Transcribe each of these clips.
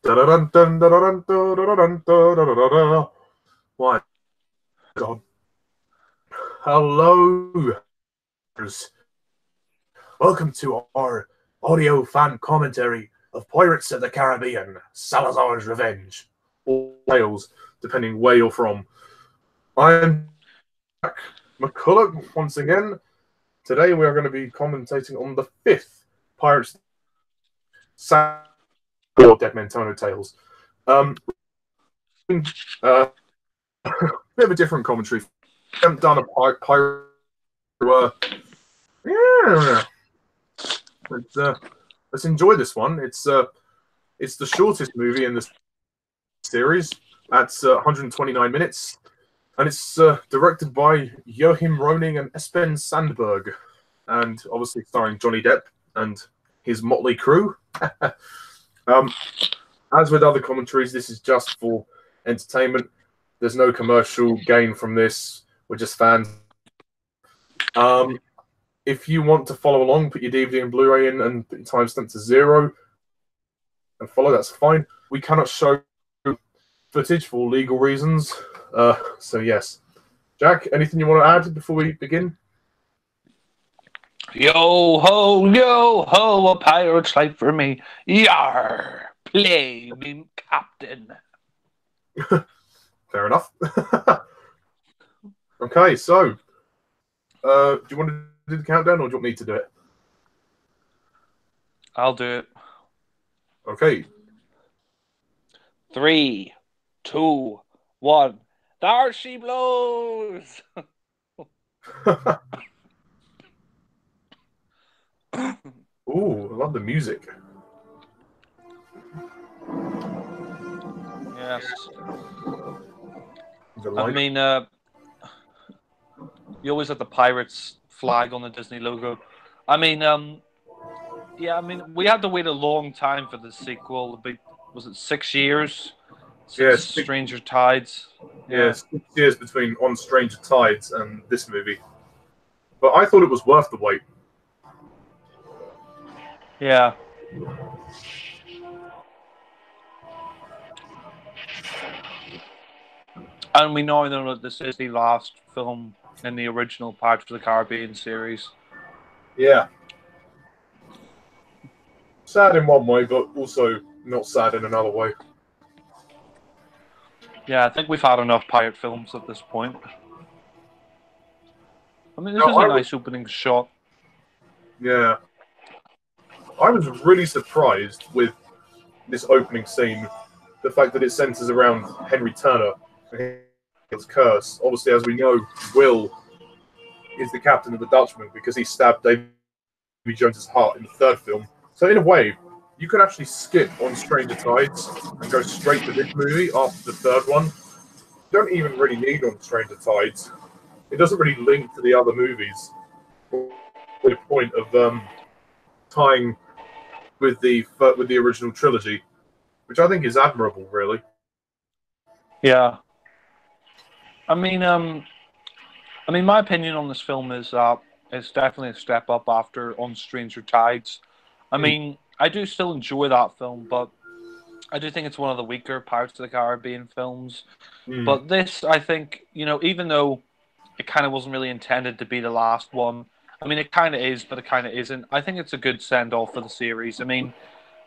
My God. Hello. Welcome to our audio fan commentary of Pirates of the Caribbean, Salazar's Revenge, or Tales, depending where you're from. I'm Jack McCullough once again. Today we are going to be commentating on the fifth Pirates or Dead Men Tell No Tales. Bit of a different commentary. We haven't done a pirate. Let's enjoy this one. It's the shortest movie in the series. That's 129 minutes, and it's directed by Joachim and Espen Sandberg, and obviously starring Johnny Depp and his motley crew. As with other commentaries, this is just for entertainment. There's no commercial gain from this. We're just fans. If you want to follow along, put your DVD and Blu-ray in and put your timestamp to 0 and follow, that's fine. We cannot show footage for legal reasons. So yes. Jack, anything you want to add before we begin? Yo ho, a pirate's life for me. Yar, play me captain. Fair enough. Okay, so do you want to do the countdown, or do you want me to do it? I'll do it. Okay. 3, 2, 1. There she blows. Ooh, I love the music. Yes. I mean, you always have the pirates flag on the Disney logo. I mean, yeah, I mean, we had to wait a long time for the sequel. Was it 6 years? Yes. Stranger Tides. Yeah, 6 years between On Stranger Tides and this movie. But I thought it was worth the wait. Yeah. And we know that this is the last film in the original Pirates of the Caribbean series. Yeah. Sad in one way, but also not sad in another way. Yeah, I think we've had enough pirate films at this point. I mean, this is a nice opening shot. Yeah. I was really surprised with this opening scene. The fact that it centers around Henry Turner and his curse. Obviously, as we know, Will is the captain of the Dutchman because he stabbed Davy Jones's heart in the third film. So in a way, you could actually skip On Stranger Tides and go straight to this movie after the third one. You don't even really need On Stranger Tides. It doesn't really link to the other movies. The point of tying with the original trilogy, which I think is admirable, really. Yeah. I mean, my opinion on this film is it's definitely a step up after On Stranger Tides. I mean, I do still enjoy that film, but I do think it's one of the weaker Pirates of the Caribbean films. But this, I think, even though it kind of wasn't really intended to be the last one, I mean, it kind of is, but it kind of isn't. I think it's a good send-off for the series. I mean,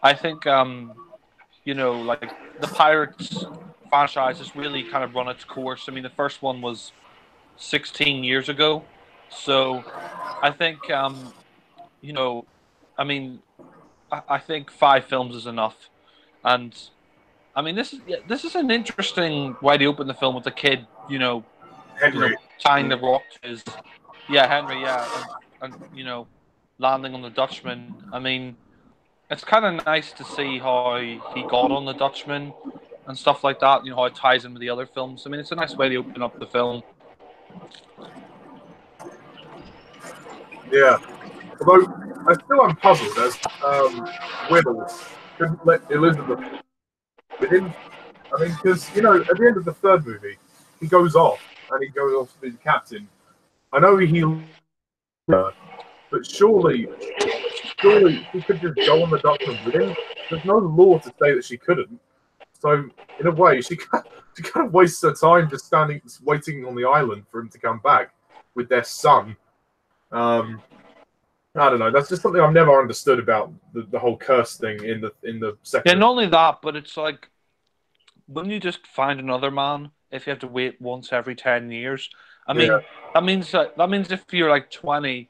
I think, like, the Pirates franchise has really kind of run its course. I mean, the first one was 16 years ago. So I think, I think 5 films is enough. And I mean, this is an interesting way to open the film with the kid, Henry tying the rock to his, Henry, and landing on the Dutchman. I mean, it's kind of nice to see how he got on the Dutchman and stuff like that. How it ties in with the other films. I mean, it's a nice way to open up the film. Yeah. Although I still am puzzled as Will couldn't let Elizabeth with him. I mean, because, at the end of the third movie, he goes off and he goes off to be the captain. I know he but surely surely she could just go on the document with him. There's no law to say that she couldn't. So, in a way, she kind of wastes her time just waiting on the island for him to come back with their son. I don't know. That's just something I've never understood about the whole curse thing in the second. Yeah, not only that, but it's like, wouldn't you just find another man if you have to wait once every 10 years? I mean, that means if you're like 20,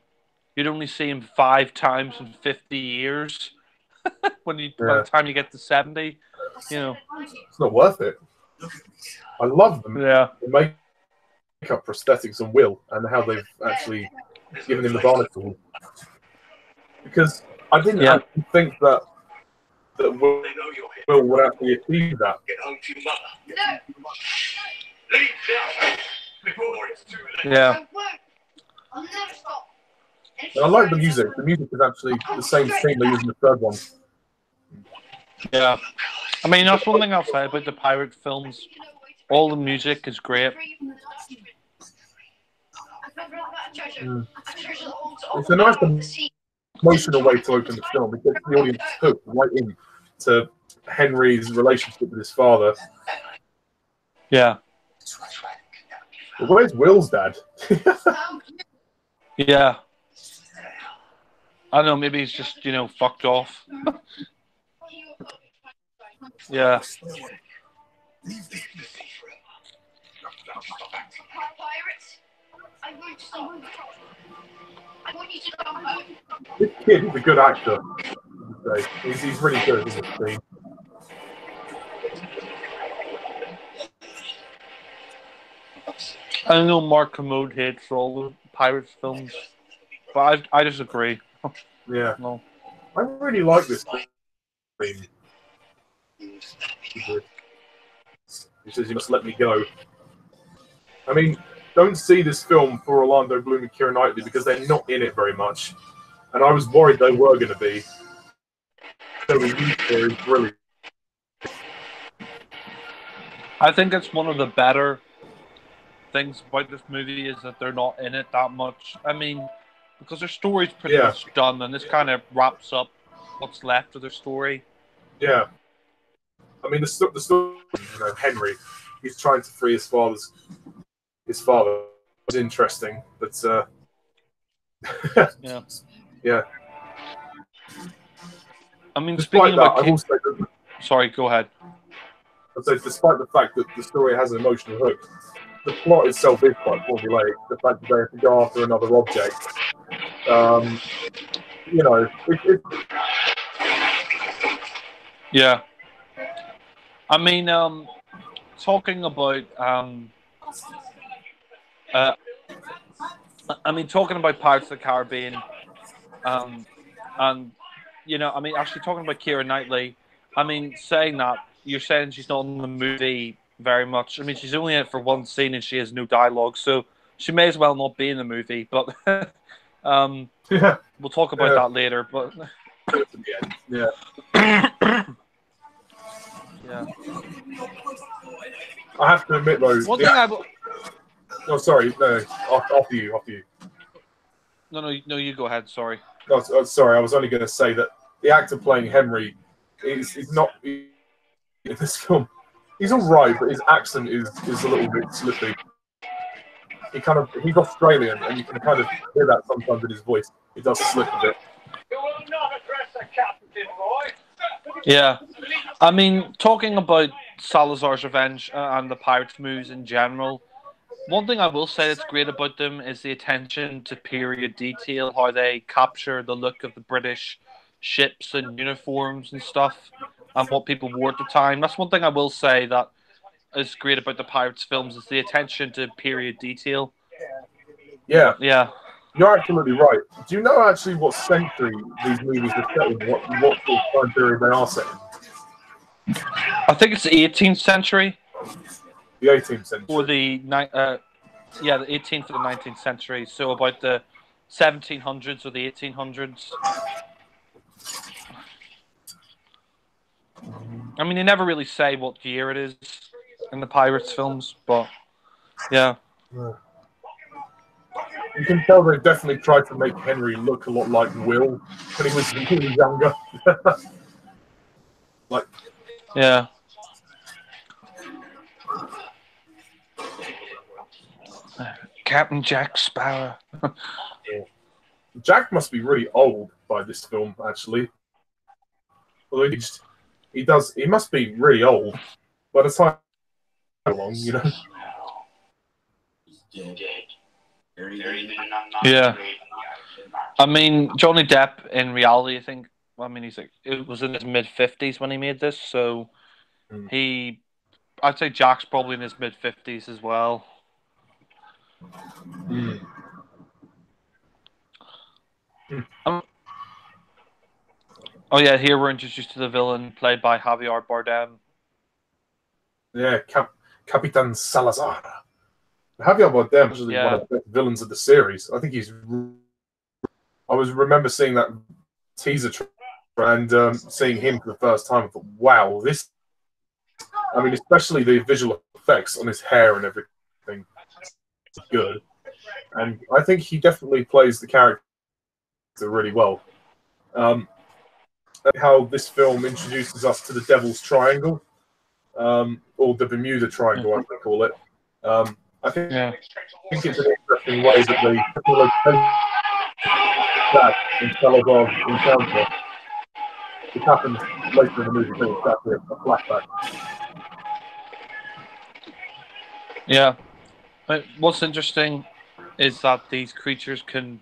you'd only see him 5 times in 50 years. By the time you get to 70, you know, it's not worth it. I love them. Yeah, the makeup, prosthetics, and Will, and how they've actually given him the barnacle. Because I didn't actually think that Will would actually achieve that. Get home to your mother. No. Leave now before it's too late. Yeah. I'll never stop. And I like the music. The music is actually the same theme they use in the third one. Yeah. I mean, that's one thing I'll say about the pirate films. All the music is great. It's a nice emotional way to open the film because the audience hooked right into Henry's relationship with his father. Yeah. But where's Will's dad? Yeah. I don't know, maybe he's just, fucked off. Yeah. This kid is a good actor. He's really good in this scene. I know Mark Commode hates all the Pirates films, but I disagree. Yeah. No. I really like this scene. He says, "You must let me go." I mean, don't see this film for Orlando Bloom and Keira Knightley because they're not in it very much. And I was worried they were going to be. So the youth there is brilliant. I think it's one of the better things about this movie is that they're not in it that much. I mean, because their story's pretty much done, and this kind of wraps up what's left of their story. Yeah. I mean, the story, Henry, he's trying to free his father. It's interesting, but yeah. Yeah. I mean, despite speaking that, about sorry, go ahead. I'd say, despite the fact that the story has an emotional hook, the plot itself is quite formulaic. The fact that they have to go after another object, Yeah. I mean, talking about Pirates of the Caribbean, and actually talking about Keira Knightley, I mean, saying that, you're saying she's not in the movie very much. I mean, she's only in it for one scene and she has no dialogue, so she may as well not be in the movie. But we'll talk about that later. But yeah. Yeah. I have to admit, though. Oh, sorry. No, after you. No, you go ahead. Sorry. Oh, sorry, I was only going to say that the actor playing Henry is not in this film. He's all right, but his accent is a little bit slippy. He's Australian, and you can kind of hear that sometimes in his voice. It does slip a bit. You will not address the captain, boy. Yeah, I mean, talking about Salazar's Revenge and the Pirates movies in general, one thing I will say that's great about them is the attention to period detail, how they capture the look of the British ships and uniforms and stuff, and what people wore at the time. That's one thing I will say that is great about the Pirates films, is the attention to period detail. Yeah. Yeah. You're absolutely right. Do you know actually what century these movies are set in? What time period they are set in? I think it's the 18th century. The 18th century. Or the 18th or the 19th century. So about the 1700s or the 1800s. I mean, they never really say what year it is in the Pirates films, but yeah. You can tell they definitely tried to make Henry look a lot like Will when he was younger. Like, Yeah. Captain Jack Sparrow. Jack must be really old by this film, actually. Although he must be really old by the time long, you know. Yeah. I mean, Johnny Depp in reality, I think. I mean, it was in his mid-50s when he made this, so I'd say Jack's probably in his mid-50s as well. Oh yeah, here we're introduced to the villain played by Javier Bardem. Yeah, Capitan Salazar. Javier Bardem is actually one of the best villains of the series. I think remember seeing that teaser and seeing him for the first time. I thought, wow, this. I mean, especially the visual effects on his hair and everything, good. And I think he definitely plays the character really well. How this film introduces us to the Devil's Triangle, or the Bermuda Triangle, I would call it. I think it's an interesting way that they locate that in Salazar's encounter. It happens later in the movie, but it's actually a flashback. Yeah. But what's interesting is that these creatures can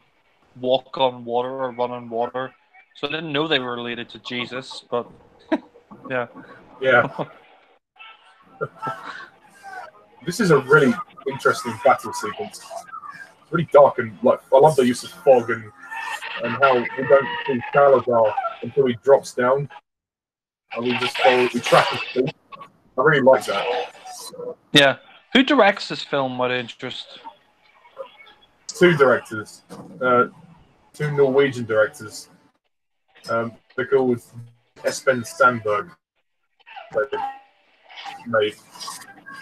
walk on water or run on water. So I didn't know they were related to Jesus, but yeah. Yeah. This is a really interesting battle sequence. It's really dark and I love the use of fog and how we don't see Salazar until he drops down, and we track his feet. I really like that. Yeah. Who directs this film? What interest? Two directors, two Norwegian directors. They're called Espen Sandberg. Made.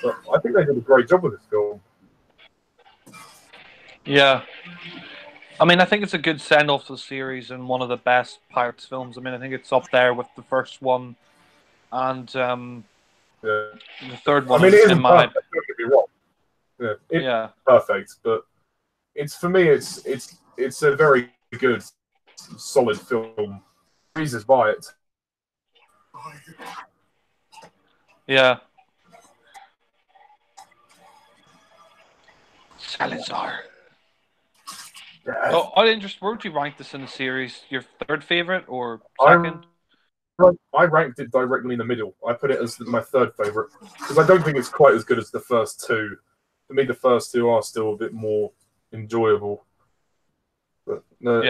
But I think they did a great job with this film. Yeah. I mean, I think it's a good send-off to the series and one of the best Pirates films. I mean, I think it's up there with the first one and the third one. I mean, it isn't perfect, don't get me wrong. Yeah, it's perfect, but for me, it's a very good, solid film. Reasons by it. Yeah. Salazar. Oh, I'm interested. Where would you rank this in the series? Your third favorite or second? I ranked it directly in the middle. I put it as my third favorite because I don't think it's quite as good as the first two. For me, the first two are still a bit more enjoyable. But no,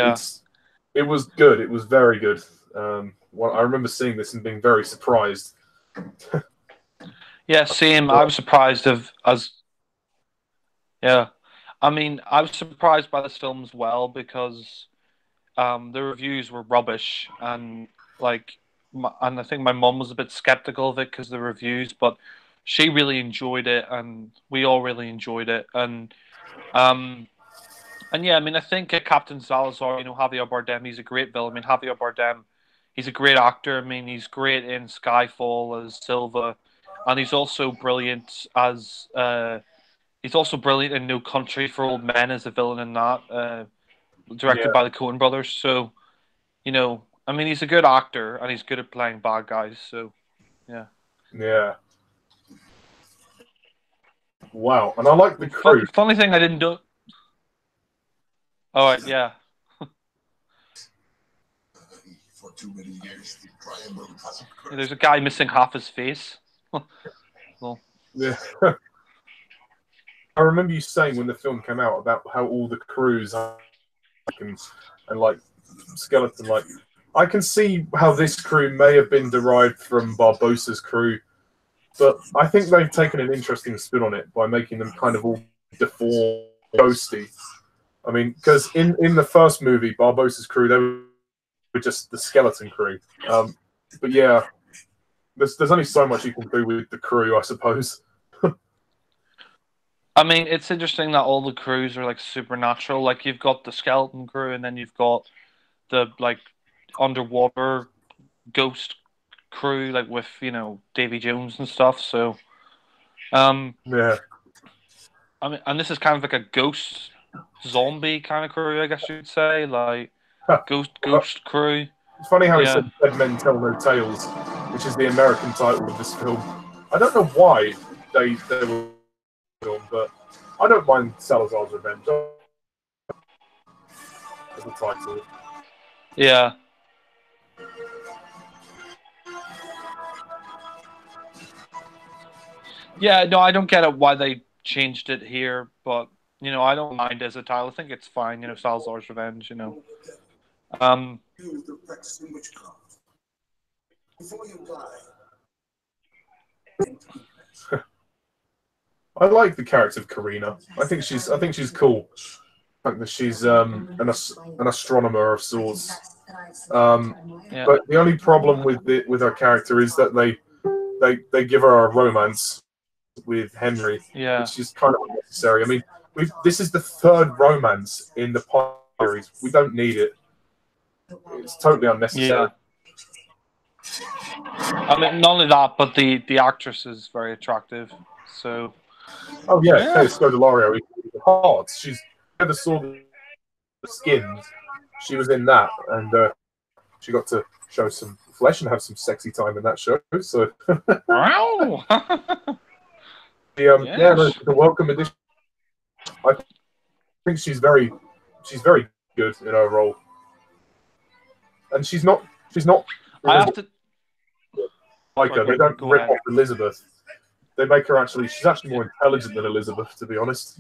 it was good. It was very good. I remember seeing this and being very surprised. Yeah, same. I was surprised Yeah. I mean, I was surprised by this film as well because the reviews were rubbish and and I think my mum was a bit skeptical of it because of the reviews, but she really enjoyed it and we all really enjoyed it and yeah, I mean, I think Captain Salazar, Javier Bardem, he's a great villain. I mean, Javier Bardem, he's a great actor. I mean, he's great in Skyfall as Silva, and he's also brilliant as he's also brilliant in No Country for Old Men as a villain in that, directed by the Coen brothers. So, I mean, he's a good actor and he's good at playing bad guys. So, yeah. Yeah. Wow, and I like the crew. Funny thing, I didn't do. Oh, yeah. For too many years, the triangle hasn't Yeah, there's a guy missing half his face. Well. Yeah. I remember you saying when the film came out about how all the crews and skeleton I can see how this crew may have been derived from Barbossa's crew, but I think they've taken an interesting spin on it by making them kind of all deformed, ghosty. I mean, because in the first movie, Barbossa's crew, they were just the skeleton crew. But yeah, there's only so much you can do with the crew, I suppose. I mean, it's interesting that all the crews are like supernatural. Like you've got the skeleton crew, and then you've got the like underwater ghost crew, like with Davy Jones and stuff. So, Yeah. I mean, and this is kind of like a ghost zombie kind of crew, I guess you'd say, like ghost crew. It's funny how he Yeah, said Dead Men Tell No Tales, which is the American title of this film. I don't know why they were filmed, but I don't mind Salazar's Revenge as a title. yeah. Yeah, no, I don't get it why they changed it here, but I don't mind as a title. I think it's fine. Salazar's Revenge. Um, Use the practicing witchcraft. Before you die. I like the character of Karina. I think she's cool. The fact that she's an astronomer of sorts. yeah, But the only problem with her character is that they give her a romance with Henry, yeah, which is kind of unnecessary. I mean, this is the third romance in the series. We don't need it. It's totally unnecessary. yeah. I mean, not only that, but the actress is very attractive. So, Oh yeah, yeah. Kay Scodelario is hard. She's never saw the skins. She was in that, and she got to show some flesh and have some sexy time in that show. So, Wow. yeah, the welcome edition. I think she's very good in her role, and she's not I have to. like her. Sorry, They don't go rip ahead. off Elizabeth. They make her she's actually more intelligent than Elizabeth, to be honest.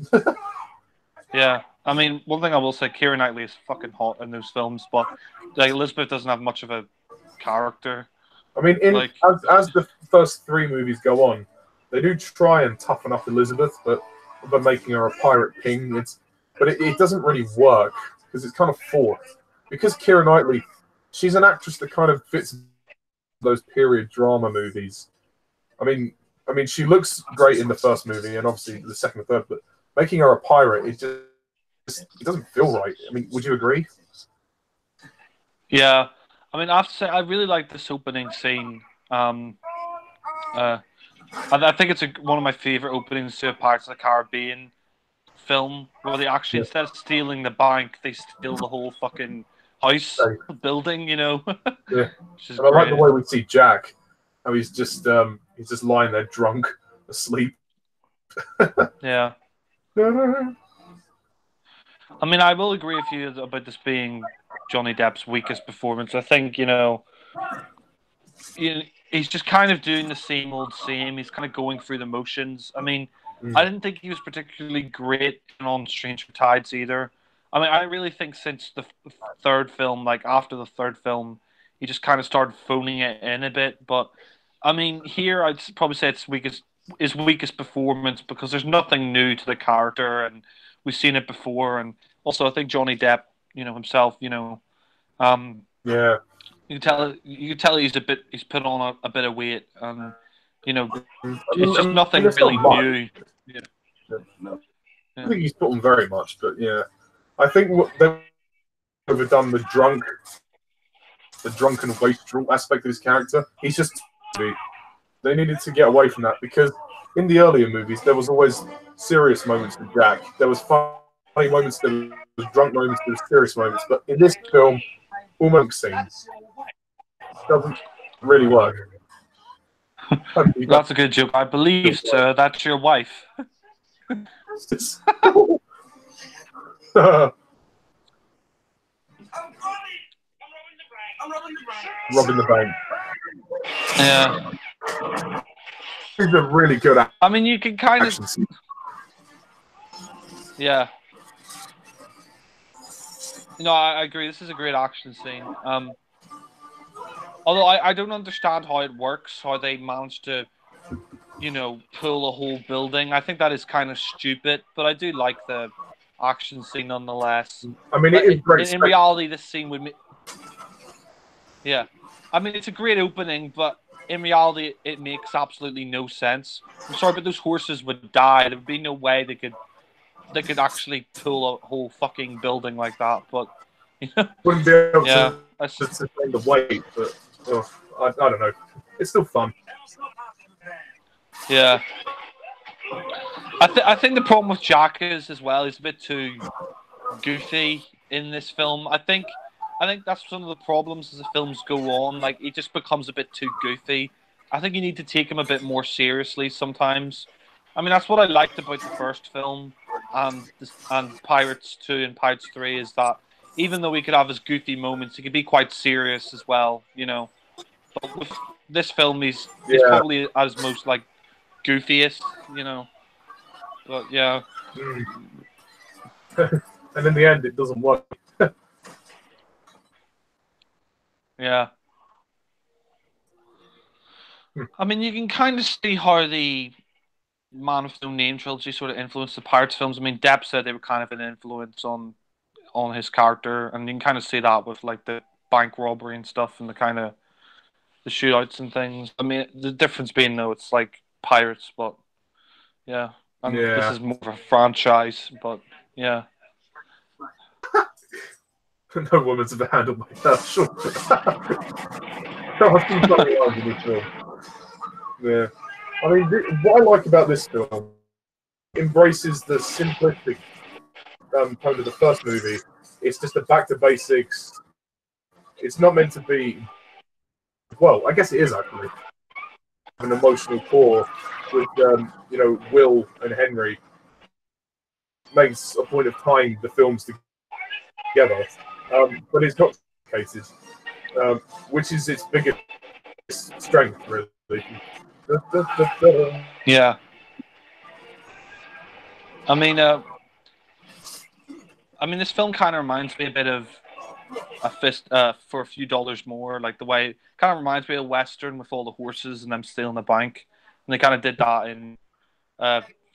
Yeah, I mean, one thing I will say, Keira Knightley is fucking hot in those films, but like Elizabeth doesn't have much of a character. I mean, as the first three movies go on, they do try and toughen up Elizabeth, but by making her a pirate king, it doesn't really work because it's kind of forced. Because Keira Knightley, she's an actress that kind of fits those period drama movies. I mean, she looks great in the first movie and obviously the second and third, but making her a pirate, it doesn't feel right. I mean, would you agree? Yeah, I mean, I have to say, I really like this opening scene. I think it's one of my favorite openings to a Pirates of the Caribbean film, where they actually, instead of stealing the bank, they steal the whole fucking house building. Yeah, which is and I like the great. way we see Jack, how he's just lying there drunk, asleep. Yeah. I mean, I will agree with you about this being Johnny Depp's weakest performance. I think, he's just kind of doing the same old same. He's kind of going through the motions. I mean, I didn't think he was particularly great on Stranger Tides either. I mean, I really think since the third film, like after the third film, he just kind of started phoning it in a bit. But I mean, here I'd probably say it's his weakest performance because there's nothing new to the character, and we've seen it before. And also, I think Johnny Depp, himself, um, Yeah. you can tell he's put on a bit of weight, and it's just nothing it's really not new. Yeah. I think he's put on very much, but yeah, I think what they've overdone the drunken wastrel aspect of his character. He's just they needed to get away from that because in the earlier movies there was always serious moments with Jack. There was funny moments, there was drunk moments, there was serious moments, but in this film, almost scenes doesn't really work. That's a good joke. I believe, sir, that's your wife. Robbing the bank. Yeah. He's a really good actor. I mean, you can kind of. Yeah. I agree. This is a great action scene. Although I don't understand how it works, how they managed to, pull a whole building. I think that is kind of stupid, but I do like the action scene nonetheless. I mean, it is great. In reality, this scene would. Yeah. I mean, it's a great opening, but in reality, it makes absolutely no sense. I'm sorry, but those horses would die. There would be no way they could actually pull a whole fucking building like that. But Wouldn't be able yeah, to sustain the weight, but I don't know. It's still fun. yeah. I think the problem with Jack is as well. He's a bit too goofy in this film. I think that's some of the problems as the films go on. Like he just becomes a bit too goofy. I think you need to take him a bit more seriously sometimes. I mean, that's what I liked about the first film and Pirates 2 and Pirates 3 is that even though he could have his goofy moments, he could be quite serious as well. You know, but with this film, he's Yeah. probably at his most like goofiest. You know, but yeah. And in the end, it doesn't work. Yeah. I mean, you can kind of see how the Man with No Name trilogy sort of influenced the Pirates films. I mean, Depp said they were kind of an influence on his character, and you can kind of see that with like the bank robbery and stuff, and the kind of the shootouts and things. I mean, the difference being though, it's like Pirates, but yeah, and this Yeah. is more of a franchise, but yeah. No woman's ever handled my that. Sure. There are some funny lines in this film. Yeah. I mean, what I like about this film embraces the simplistic tone of the first movie. It's just a back to basics. It's not meant to be. Well, I guess it is actually an emotional core with Will and Henry makes a point of tying the films together, but it's not cases, which is its biggest strength, really. Yeah. I mean, this film kind of reminds me a bit of a fist for a few dollars more, like the way kind of reminds me of Western with all the horses and them stealing the bank, and they kind of did that in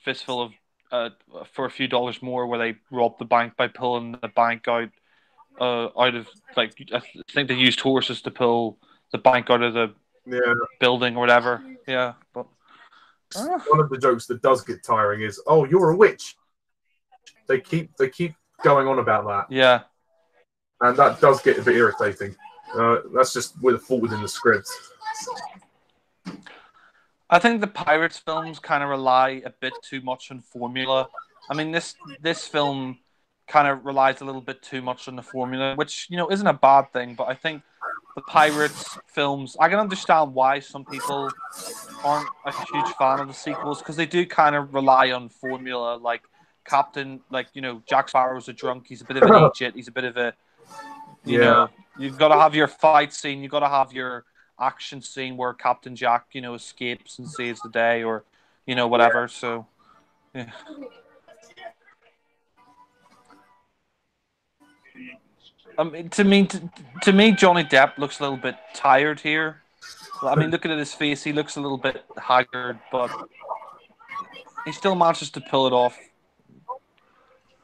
Fistful of for a few dollars more, where they robbed the bank by pulling the bank out of like I think they used horses to pull the bank out of the building or whatever. Yeah, but one of the jokes that does get tiring is, "Oh, you're a witch." They keep going on about that. Yeah, and that does get a bit irritating. That's just with a fault within the script. I think the Pirates films kind of rely a bit too much on formula. I mean, this film kind of relies a little bit too much on the formula, which isn't a bad thing. But I think the Pirates films, I can understand why some people aren't a huge fan of the sequels because they do kind of rely on formula, like Captain, like Jack Sparrow's a drunk, he's a bit of an idiot, he's a bit of a, you've got to have your fight scene, you've got to have your action scene where Captain Jack, escapes and saves the day, or whatever. Yeah. So, yeah. I mean, to me, Johnny Depp looks a little bit tired here. I mean, looking at his face, he looks a little bit haggard, but he still manages to pull it off.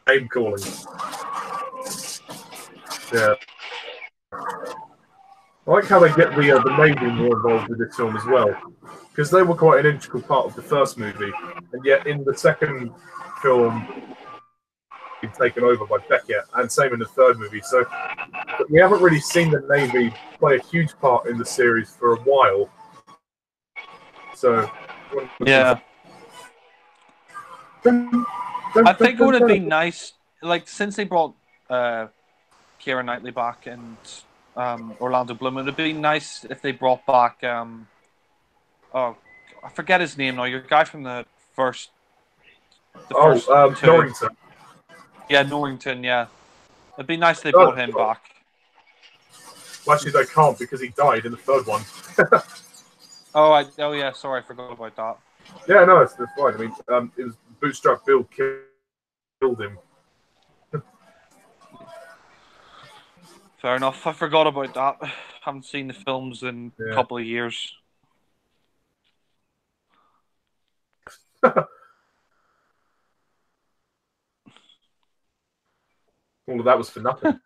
Name calling. Yeah. I like how they get the Navy more involved with this film as well, because they were quite an integral part of the first movie, and yet in the second film, been taken over by Beckett, and same in the third movie. So we haven't really seen the Navy play a huge part in the series for a while. So yeah, I think it would have been nice, like since they brought Keira Knightley back and Orlando Bloom, it would be nice if they brought back I forget his name now. Your guy from the first. Norrington. Yeah, Norrington. Yeah, it'd be nice if they brought him back. Well, actually, they can't because he died in the third one. Oh yeah, sorry, I forgot about that. Yeah, no, it's fine. I mean, it was Bootstrap Bill killed him. Fair enough. I forgot about that. Haven't seen the films in a couple of years. All of that was for nothing.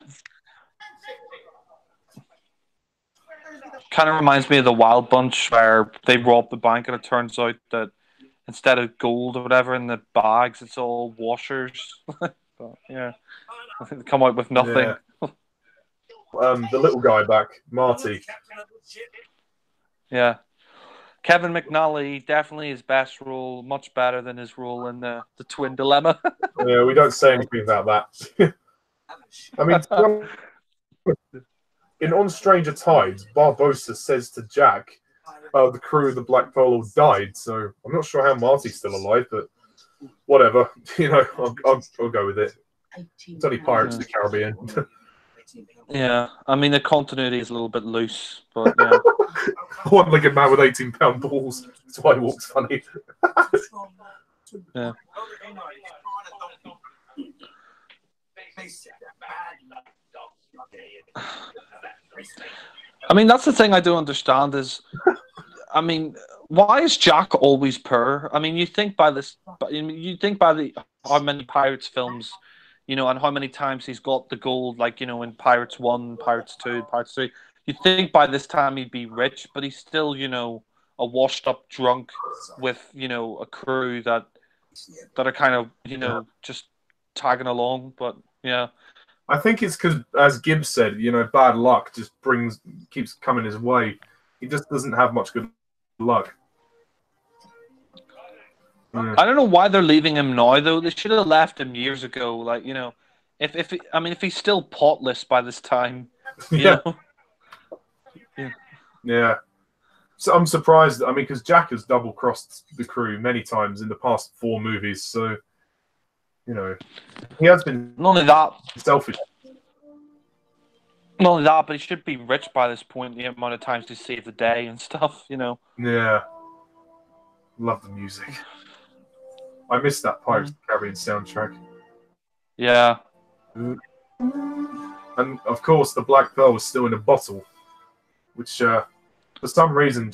Kind of reminds me of the Wild Bunch where they rob the bank and it turns out that instead of gold or whatever in the bags, it's all washers. But, yeah, I think they come out with nothing. Yeah. The little guy back, Marty. Yeah. Kevin McNally, definitely his best role, much better than his role in the Twin Dilemma. Yeah, we don't say anything about that. I mean, in On Stranger Tides, Barbossa says to Jack, the crew of the Black Pearl all died, so I'm not sure how Marty's still alive, but whatever. You know, I'll go with it. It's only Pirates of the Caribbean. Yeah, I mean, the continuity is a little bit loose, but yeah. One-legged man with 18-pound balls. That's why he walks funny. Yeah. I mean, that's the thing I don't understand is, I mean, why is Jack always poor? I mean, you think by how many Pirates films, you know, and how many times he's got the gold, like, you know, in Pirates 1, Pirates 2, Pirates 3. You'd think by this time he'd be rich, but he's still, you know, a washed-up drunk with, you know, a crew that are kind of, you know, just tagging along. But, yeah. I think it's because, as Gibbs said, you know, bad luck just keeps coming his way. He just doesn't have much good luck. Yeah. I don't know why they're leaving him now, though. They should have left him years ago. Like, you know, if he's still potless by this time, you know. Yeah. So I'm surprised. I mean, because Jack has double-crossed the crew many times in the past 4 movies, so you know he has been not only that selfish. Not only that, but he should be rich by this point. The amount of times to save the day and stuff, you know. Yeah. Love the music. I miss that Pirates of the Caribbean soundtrack. Yeah. And of course, the Black Pearl was still in a bottle, which for some reason,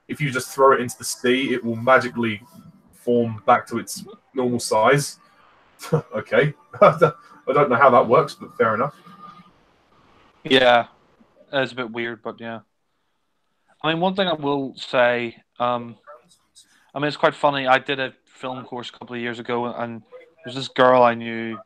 if you just throw it into the sea, it will magically form back to its normal size. Okay. I don't know how that works, but fair enough. Yeah. It's a bit weird, but yeah. I mean, one thing I will say, I mean, it's quite funny. I did a film course a couple of years ago, and there's this girl I knew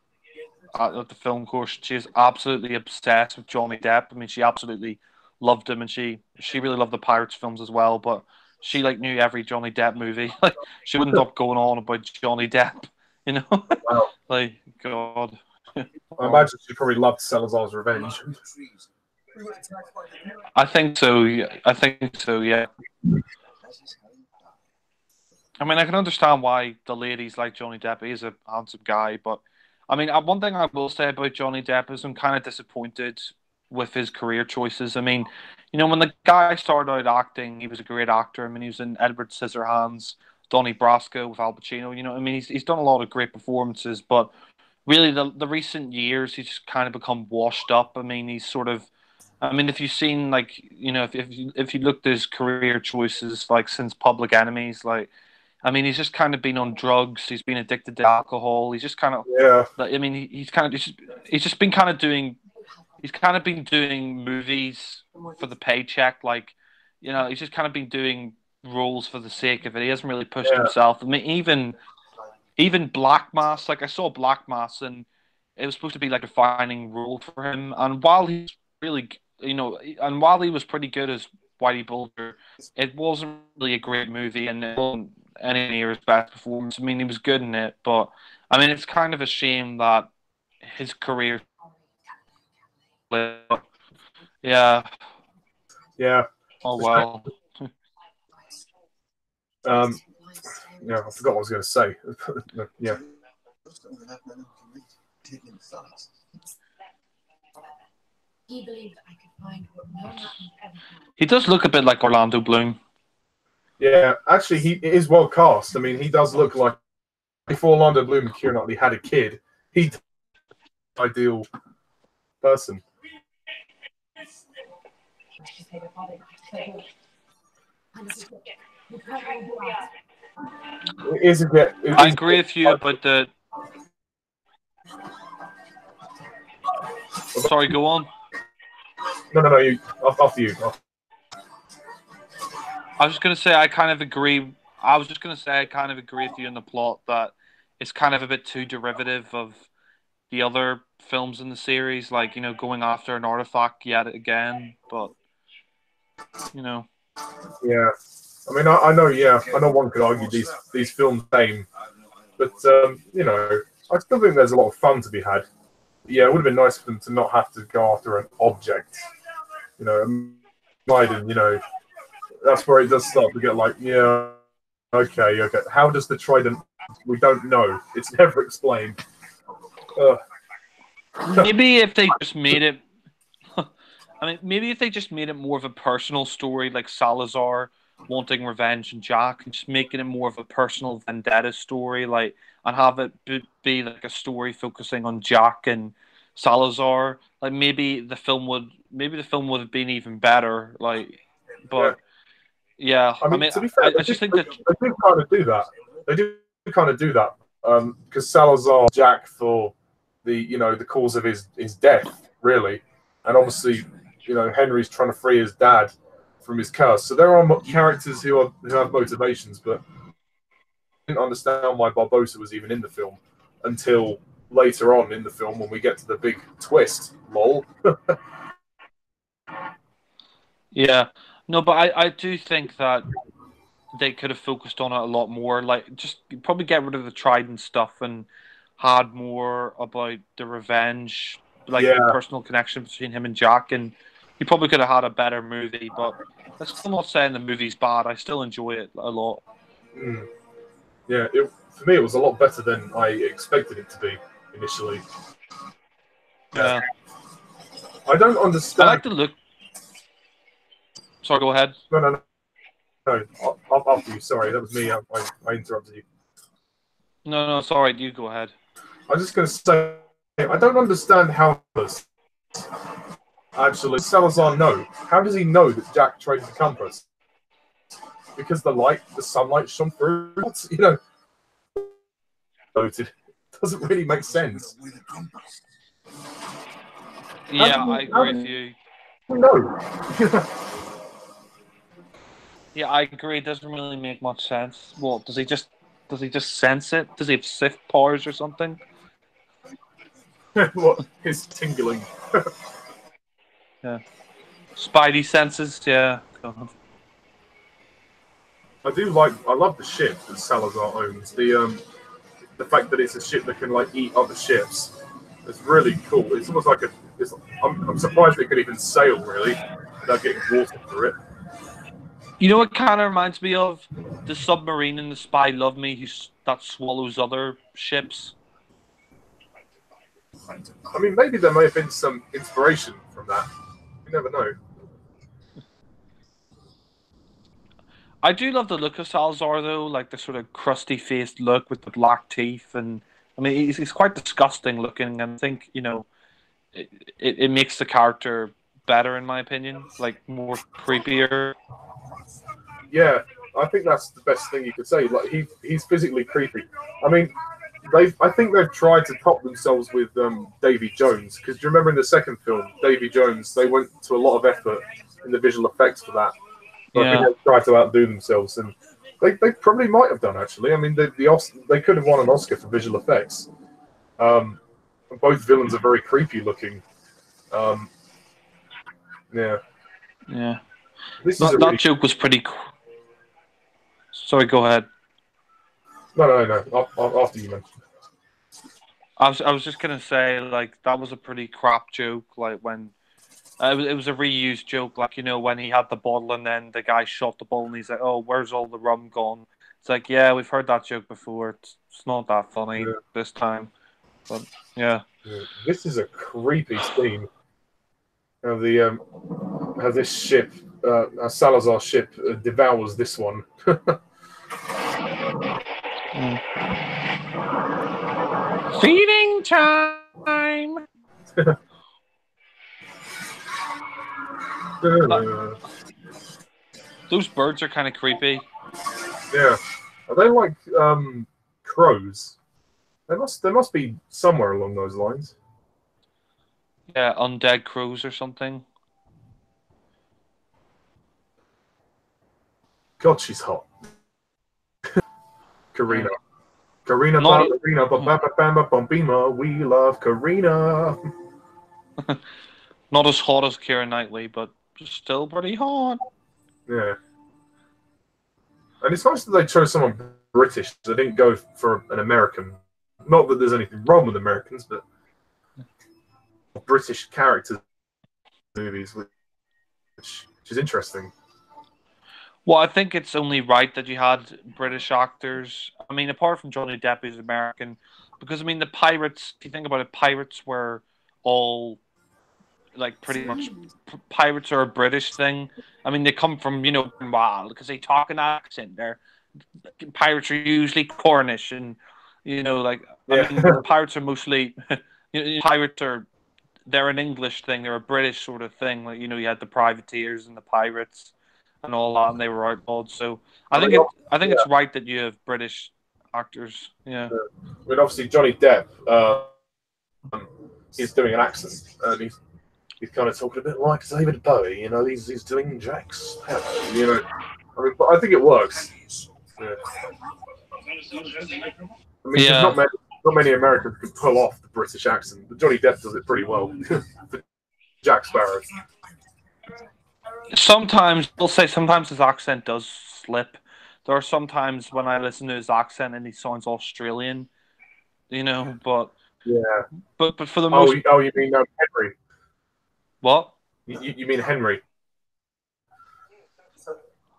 at the film course. She is absolutely obsessed with Johnny Depp. I mean, she absolutely loved him, and she really loved the Pirates films as well. But she like knew every Johnny Depp movie. Like she wouldn't stop going on about Johnny Depp. You know, wow. Like God. I imagine she probably loved Salazar's Revenge. I think so. Yeah. I think so. Yeah. I mean, I can understand why the ladies like Johnny Depp. He is a handsome guy, but I mean, one thing I will say about Johnny Depp is I'm kind of disappointed with his career choices. I mean, you know, when the guy started out acting, he was a great actor. I mean, he was in Edward Scissorhands, Donnie Brasco with Al Pacino. You know, I mean, he's done a lot of great performances, but really the recent years, he's just kind of become washed up. I mean, he's sort of, I mean, if you've seen like, you know, if you looked at his career choices like since Public Enemies, like. I mean, he's just kind of been on drugs. He's been addicted to alcohol. He's just kind of, I mean, he's just been kind of doing, he's kind of been doing movies for the paycheck. Like, you know, he's just kind of been doing roles for the sake of it. He hasn't really pushed himself. I mean, even Black Mass, like I saw Black Mass and it was supposed to be like a defining role for him. And while he's really, you know, and while he was pretty good as Whitey Bulger, it wasn't really a great movie and it wasn't any near his best performance. I mean, he was good in it, but I mean, it's kind of a shame that his career. Yeah. Oh well. Yeah, I forgot what I was going to say. Yeah. He does look a bit like Orlando Bloom. Yeah, actually, he is well cast. I mean, he does look like if Orlando Bloom and Keira Knightley had a kid, he'd ideal person. I agree with you about the. Sorry, go on. No. You after you. I was just gonna say I kind of agree. I was just gonna say I kind of agree with you in the plot that it's kind of a bit too derivative of the other films in the series, like going after an artifact yet again. But you know, Yeah. I mean, I know. Yeah, I know one could argue these films same, but I still think there's a lot of fun to be had. Yeah, it would have been nice for them to not have to go after an object. Biden, that's where it does start to get like, yeah, okay. How does the trident? We don't know. It's never explained. maybe if they just made it, I mean, maybe if they just made it more of a personal story, like Salazar wanting revenge and Jack, and just making it more of a personal vendetta story, like, and have it be like a story focusing on Jack and Salazar. Like maybe the film would have been even better. Like, Yeah. but yeah, I I mean, mean, to be fair, I just think that they do kind of do that. They do kind of do that because Salazar Jack for the cause of his death, really, and obviously, Henry's trying to free his dad from his curse. So there are characters who have motivations, but I didn't understand why Barbosa was even in the film until later on in the film when we get to the big twist. Lol. yeah, no, but I do think that they could have focused on it a lot more. Like, just probably get rid of the Trident stuff and had more about the revenge, like the Yeah. personal connection between him and Jack. And he probably could have had a better movie. But that's still not saying the movie's bad. I still enjoy it a lot. Mm. Yeah. For me, it was a lot better than I expected it to be initially. Yeah, I don't I understand. like the look. Sorry, go ahead. No. After you. Sorry, that was me. I interrupted you. No, sorry, you go ahead. I was just going to say, I don't understand how actually Salazar know. How does he know that Jack traded the compass? Because the sunlight shone through. It doesn't really make sense. Yeah, I agree with you. No. Yeah, I agree. It doesn't really make much sense. Well, does he just sense it? Does he have Sith powers or something? What? His tingling. Yeah. Spidey senses, yeah. God. I love the ship that Salazar owns. The fact that it's a ship that can eat other ships. It's really cool. It's almost like I'm surprised it could even sail really without getting water through it. You know what kind of reminds me of? The submarine in The Spy Love Me that swallows other ships. I mean, maybe there may have been some inspiration from that. You never know. I do love the look of Salazar, though, like the sort of crusty-faced look with the black teeth. And I mean, he's quite disgusting looking, and I think, it makes the character better, in my opinion, like more creepier. Yeah, I think that's the best thing you could say. Like he's physically creepy. I mean, I think they've tried to top themselves with Davy Jones because do you remember in the second film, Davy Jones, they went to a lot of effort in the visual effects for that. But I think they tried to outdo themselves, and they probably might have done actually. I mean, they could have won an Oscar for visual effects. Both villains are very creepy looking. Yeah. That joke was pretty. Sorry, go ahead. No. After you, man. I was just gonna say, like, that was a pretty crap joke. Like when it was a reused joke, like when he had the bottle and then the guy shot the bottle and he's like, "Oh, where's all the rum gone?" It's like, yeah, we've heard that joke before. It's not that funny this time, but yeah. This is a creepy scene. How this ship, Salazar ship, devours this one. Feeding time. Those birds are kind of creepy. Yeah, are they like crows? There must be somewhere along those lines. Yeah, undead crows or something. God, she's hot. Karina. Karina, Not- Karina, Bamba, Bombima. We love Karina. Not as hot as Keira Knightley, but still pretty hot. Yeah. And it's nice that they chose someone British. They didn't go for an American. Not that there's anything wrong with Americans, but British characters in movies, which is interesting. Well, I think it's only right that you had British actors. I mean, apart from Johnny Depp, who's American, because I mean, the pirates. If you think about it, pirates were all like pretty much pirates are a British thing. I mean, they come from wild because they talk an accent. There, pirates are usually Cornish, and I mean, pirates are mostly pirates are they're an English thing. They're a British sort of thing. Like you had the privateers and the pirates and all that, and they were outlawed. So I think it's right that you have British actors. Yeah. I mean, obviously Johnny Depp, he's doing an accent, and he's kind of talking a bit like David Bowie. He's doing Jack Sparrow. I mean, but I think it works. Yeah. I mean, not many Americans can pull off the British accent, but Johnny Depp does it pretty well. For Jack Sparrow. Sometimes sometimes his accent does slip. There are sometimes when I listen to his accent and he sounds Australian, but yeah. But for the most you mean Henry? What? You mean Henry?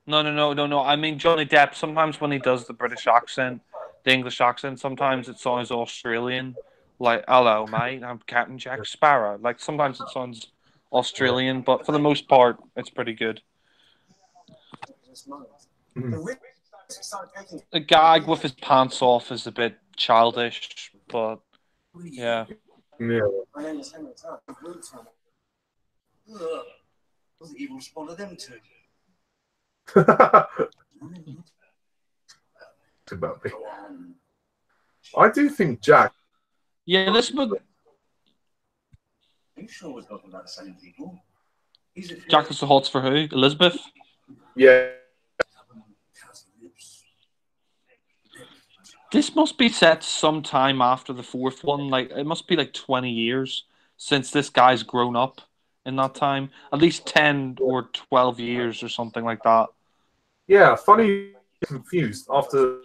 No. I mean Johnny Depp. Sometimes when he does the British accent, the English accent, sometimes it sounds Australian. Like, hello, mate, I'm Captain Jack Sparrow. Like, sometimes it sounds Australian, but for the most part, it's pretty good. The gag with his pants off is a bit childish, but yeah. Yeah. My name is Henry Turner. Was the evil spawn of them two? About me. I do think Jack. Yeah, this book. Are you sure we're talking about the same people? Jack is the hots for who? Elizabeth? Yeah. This must be set sometime after the fourth one. Like, it must be like 20 years since this guy's grown up in that time. At least 10 or 12 years or something like that. Yeah, funny, confused after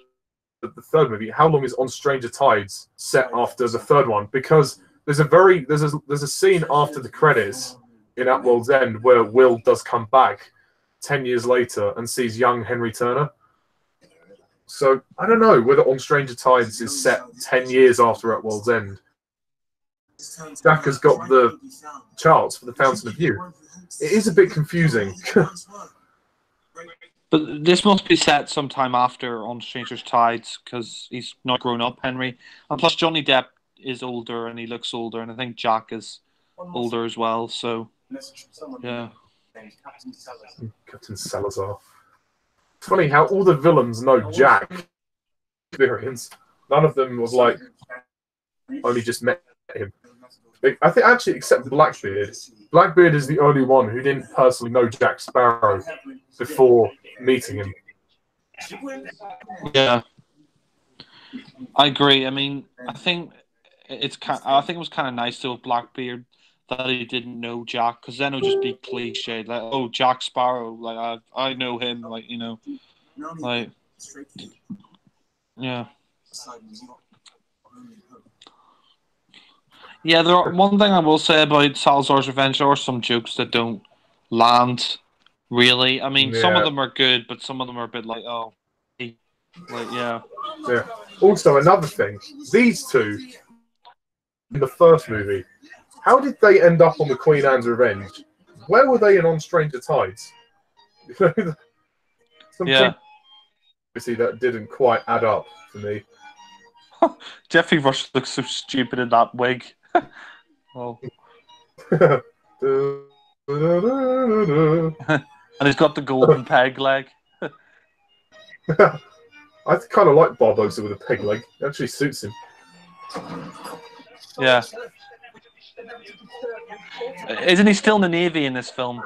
the third movie. How long is On Stranger Tides set after the third one? Because there's a scene after the credits in At World's End where Will does come back 10 years later and sees young Henry Turner. So I don't know whether On Stranger Tides is set 10 years after At World's End. Jack has got the charts for the Fountain of Youth. It is a bit confusing. But this must be set sometime after On Stranger's Tides because he's not grown up, Henry. And plus Johnny Depp is older and he looks older, and I think Jack is older as well. So, yeah. Captain Salazar. It's funny how all the villains know Jack. Experience. None of them was like only just met him. I think actually, except Blackbeard. Blackbeard is the only one who didn't personally know Jack Sparrow before meeting him. Yeah, I agree. I mean, I think it was kind of nice to have Blackbeard that he didn't know Jack, because then it would just be cliche, like, oh, Jack Sparrow, like I know him, like, like, yeah. Yeah, one thing I will say about Salazar's Revenge, there are some jokes that don't land, really. I mean, some of them are good, but some of them are a bit like, oh, like, yeah. Yeah. Also, another thing, these two, in the first movie, how did they end up on the Queen Anne's Revenge? Where were they in On Stranger Tides? Yeah. Obviously, that didn't quite add up for me. Jeffrey Rush looks so stupid in that wig. Oh. And he's got the golden peg leg. I kind of like Barbosa with a peg leg. It actually suits him. Yeah. Isn't he still in the Navy in this film?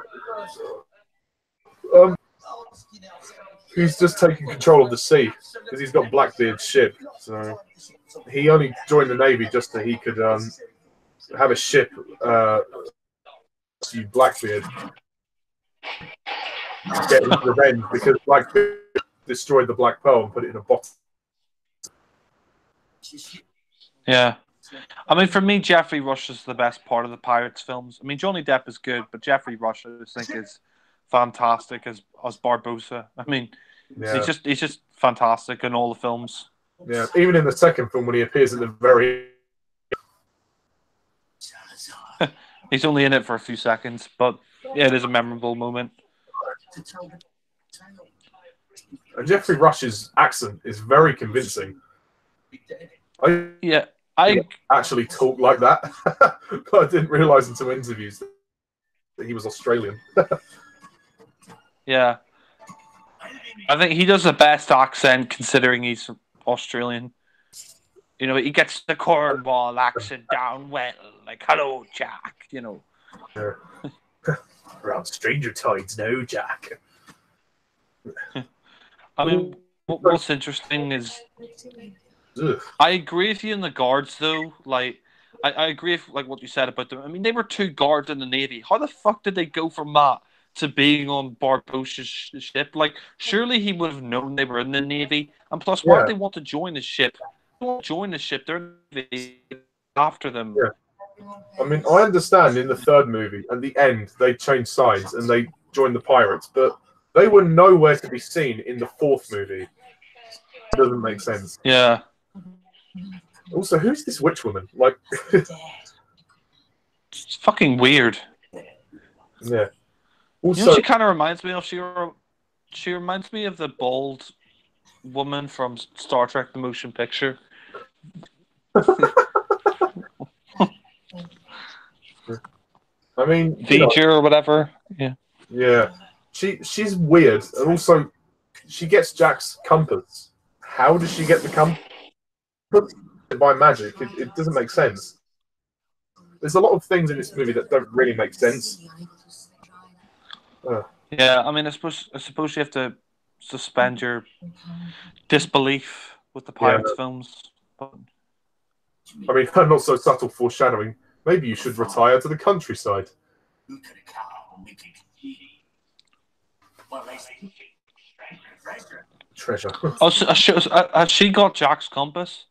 He's just taking control of the sea because he's got Blackbeard's ship. So he only joined the Navy just so he could have a ship to Blackbeard. Get his revenge because Blackbeard destroyed the Black Pearl and put it in a bottle. Yeah. I mean, for me, Jeffrey Rush is the best part of the Pirates films. I mean, Johnny Depp is good, but Jeffrey Rush, I just think, is fantastic as Barbossa. I mean, Yeah. he's just fantastic in all the films. Yeah, even in the second film when he appears at the very... He's only in it for a few seconds, but yeah, it is a memorable moment. And Jeffrey Rush's accent is very convincing. I actually talk like that, but I didn't realise until interviews that he was Australian. Yeah. I think he does the best accent considering he's Australian. You know, he gets the Cornwall accent down well, like, hello, Jack, you know. We're on stranger tides now, Jack. I mean, what's interesting is... Ugh. I agree with you in the guards, though. Like, I agree with like what you said about them. I mean, they were 2 guards in the Navy. How the fuck did they go from that to being on Barbossa's ship? Like, surely he would have known they were in the Navy. And plus, why would they want to join the ship? They won't join the ship. They're in the Navy after them. Yeah. I mean, I understand in the 3rd movie, at the end, they changed sides and they joined the pirates, but they were nowhere to be seen in the 4th movie. It doesn't make sense. Yeah. Also, who's this witch woman? Like, it's fucking weird. Yeah. Also, you know, she kind of reminds me of she reminds me of the bald woman from Star Trek: The Motion Picture. I mean, V'ger or whatever. Yeah. Yeah. She's weird, and also she gets Jack's compass. How does she get the compass? By magic. It doesn't make sense. There's a lot of things in this movie that don't really make sense. Yeah, I mean, I suppose you have to suspend your disbelief with the Pirates films. But... I mean, not so subtle foreshadowing. Maybe you should retire to the countryside. Treasure. Oh, has she got Jack's compass?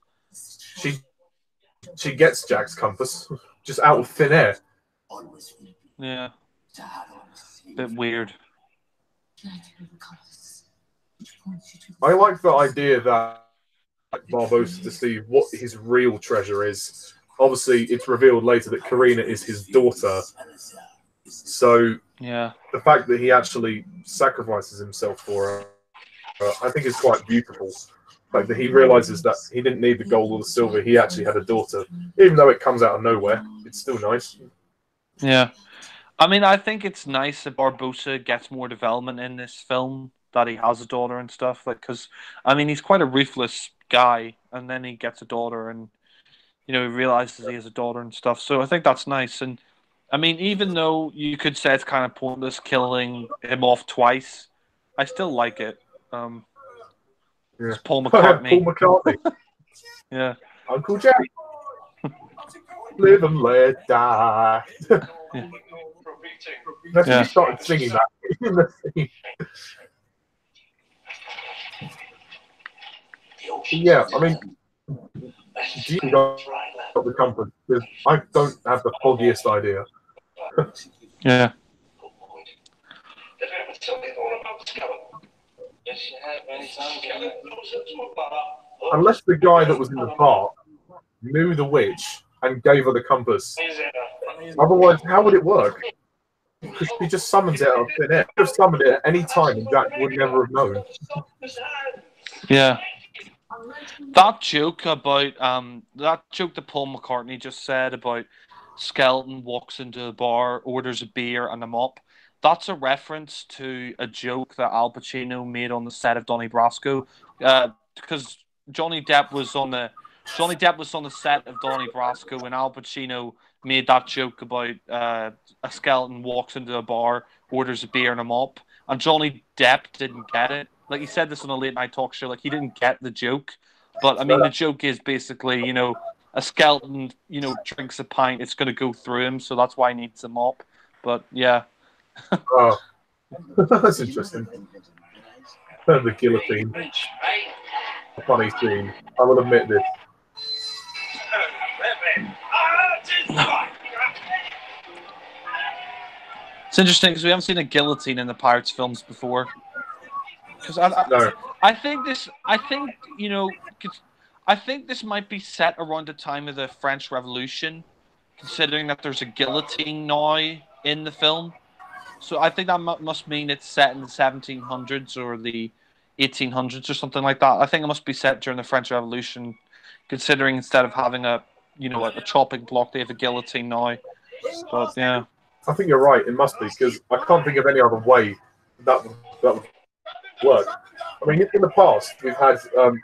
She gets Jack's compass just out of thin air. Yeah. Bit weird. I like the idea that Barbossa to see what his real treasure is. Obviously, it's revealed later that Karina is his daughter. So, yeah, the fact that he actually sacrifices himself for her, I think is quite beautiful. Like that he realizes that he didn't need the gold or the silver. He actually had a daughter, even though it comes out of nowhere. It's still nice. Yeah, I mean, I think it's nice that Barbossa gets more development in this film. That he has a daughter and stuff. Like, because I mean, he's quite a ruthless guy, and then he gets a daughter, and you know, he realizes he has a daughter and stuff. So I think that's nice. And I mean, even though you could say it's kind of pointless killing him off twice, I still like it. It's Paul McCartney. Paul McCartney. Yeah. Uncle Jack. Live and let die. Yeah. That's when he started singing that in the scene. Yeah, I mean, do you got the compass? Because I don't have the foggiest idea. Yeah. Unless the guy that was in the bar knew the witch and gave her the compass. Otherwise, how would it work? Because she just summons it out of thin air. She could have summoned it at any time and Jack would never have known. Yeah. That joke about that joke that Paul McCartney just said about Skeleton walks into a bar, orders a beer and a mop. That's a reference to a joke that Al Pacino made on the set of Donnie Brasco, because Johnny Depp was on the set of Donnie Brasco when Al Pacino made that joke about a skeleton walks into a bar, orders a beer and a mop. and Johnny Depp didn't get it. Like, he said this on a late night talk show, like, he didn't get the joke. But, I mean, the joke is basically, you know, a skeleton, you know, drinks a pint, it's going to go through him, so that's why he needs a mop. But, yeah. Oh, that's interesting. The guillotine. Funny scene. I will admit this. It's interesting because we haven't seen a guillotine in the Pirates films before. Because No. I think you know, I think this might be set around the time of the French Revolution, considering that there's a guillotine now in the film. So I think that must mean it's set in the 1700s or the 1800s or something like that. I think it must be set during the French Revolution, considering instead of having a chopping block, they have a guillotine now. But yeah, I think you're right. It must be, because I can't think of any other way that would work. I mean, in the past, we've had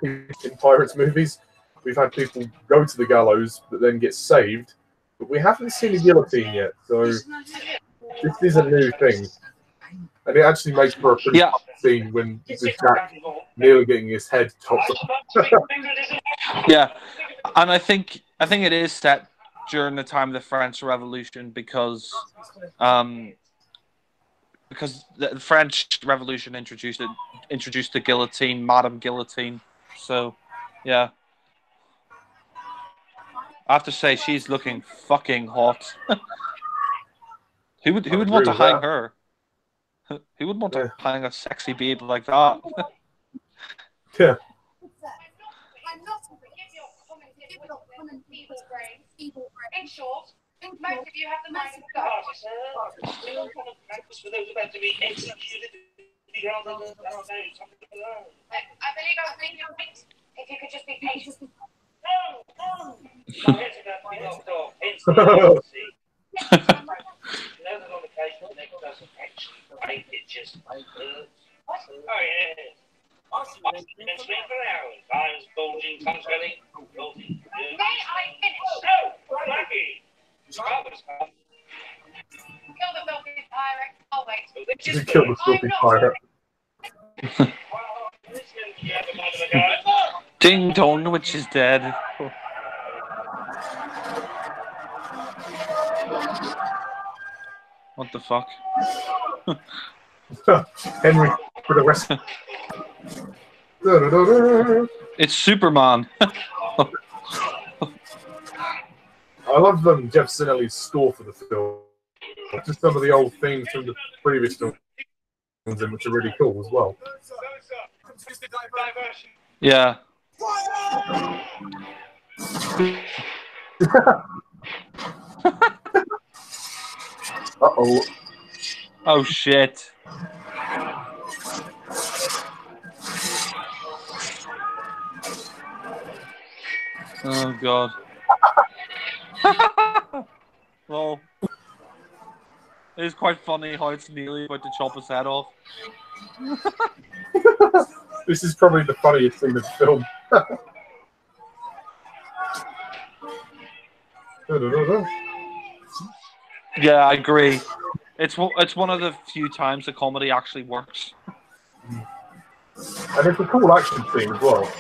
in pirates movies, we've had people go to the gallows but then get saved, but we haven't seen a guillotine yet. So this is a new thing, and it actually makes for a pretty fun scene when with Jack nearly getting his head chopped off. Yeah, and I think it is set during the time of the French Revolution because the French Revolution introduced the guillotine, Madame Guillotine. So, yeah, I have to say she's looking fucking hot. Who would want to hang her? Who would want to hang a sexy babe like that? Yeah. In short, most of you have the mind of God. For those about to be executed. I believe I was making a point. If you could just be patient. No. Here's about to be knocked off. Hence the emergency. You know that on occasion the neck doesn't actually break, it just hurts. What? Oh yeah. Been sleeping for hours. Eyes bulging, tongue swelling. May I finish? No, Blackie. Father's come. Kill the filthy pirate. I'll wait. You kill the filthy pirate. Ding dong, the witch is dead. What the fuck? Henry for the rest. It's Superman. I love Jeff Sinelli's score for the film. Just some of the old themes from the previous films, which are really cool as well. Yeah. Uh-oh. Oh shit. Oh god. Well, it is quite funny how it's nearly about to chop his head off. This is probably the funniest thing in the film. Yeah, I agree. It's one of the few times the comedy actually works. And it's a cool action scene as well.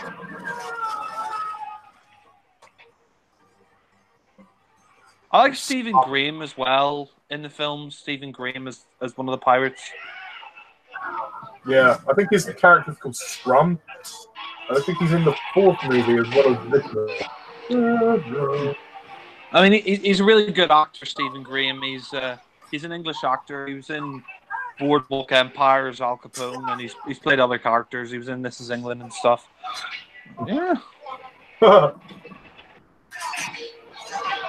I like Stephen Graham as well in the film. Stephen Graham as one of the pirates. Yeah, I think his character's called Scrum. And I think he's in the fourth movie as well as this movie. I mean, he's a really good actor, Stephen Graham. He's an English actor. He was in Boardwalk Empire as Al Capone, and he's played other characters. He was in This Is England and stuff. Yeah.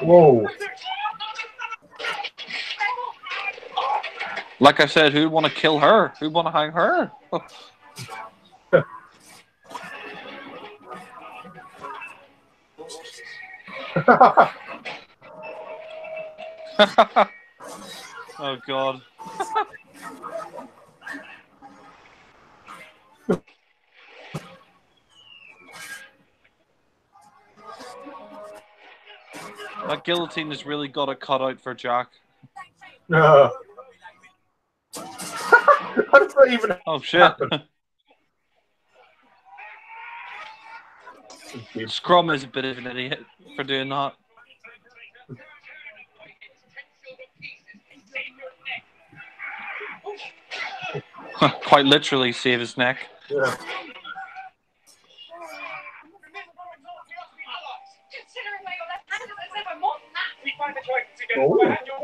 Whoa. Like I said, who'd want to kill her? Who'd want to hang her? Oh god. That guillotine has really got a cut out for Jack. How does that even Oh shit! happen? Scrum is a bit of an idiot for doing that. Quite literally, save his neck. Yeah.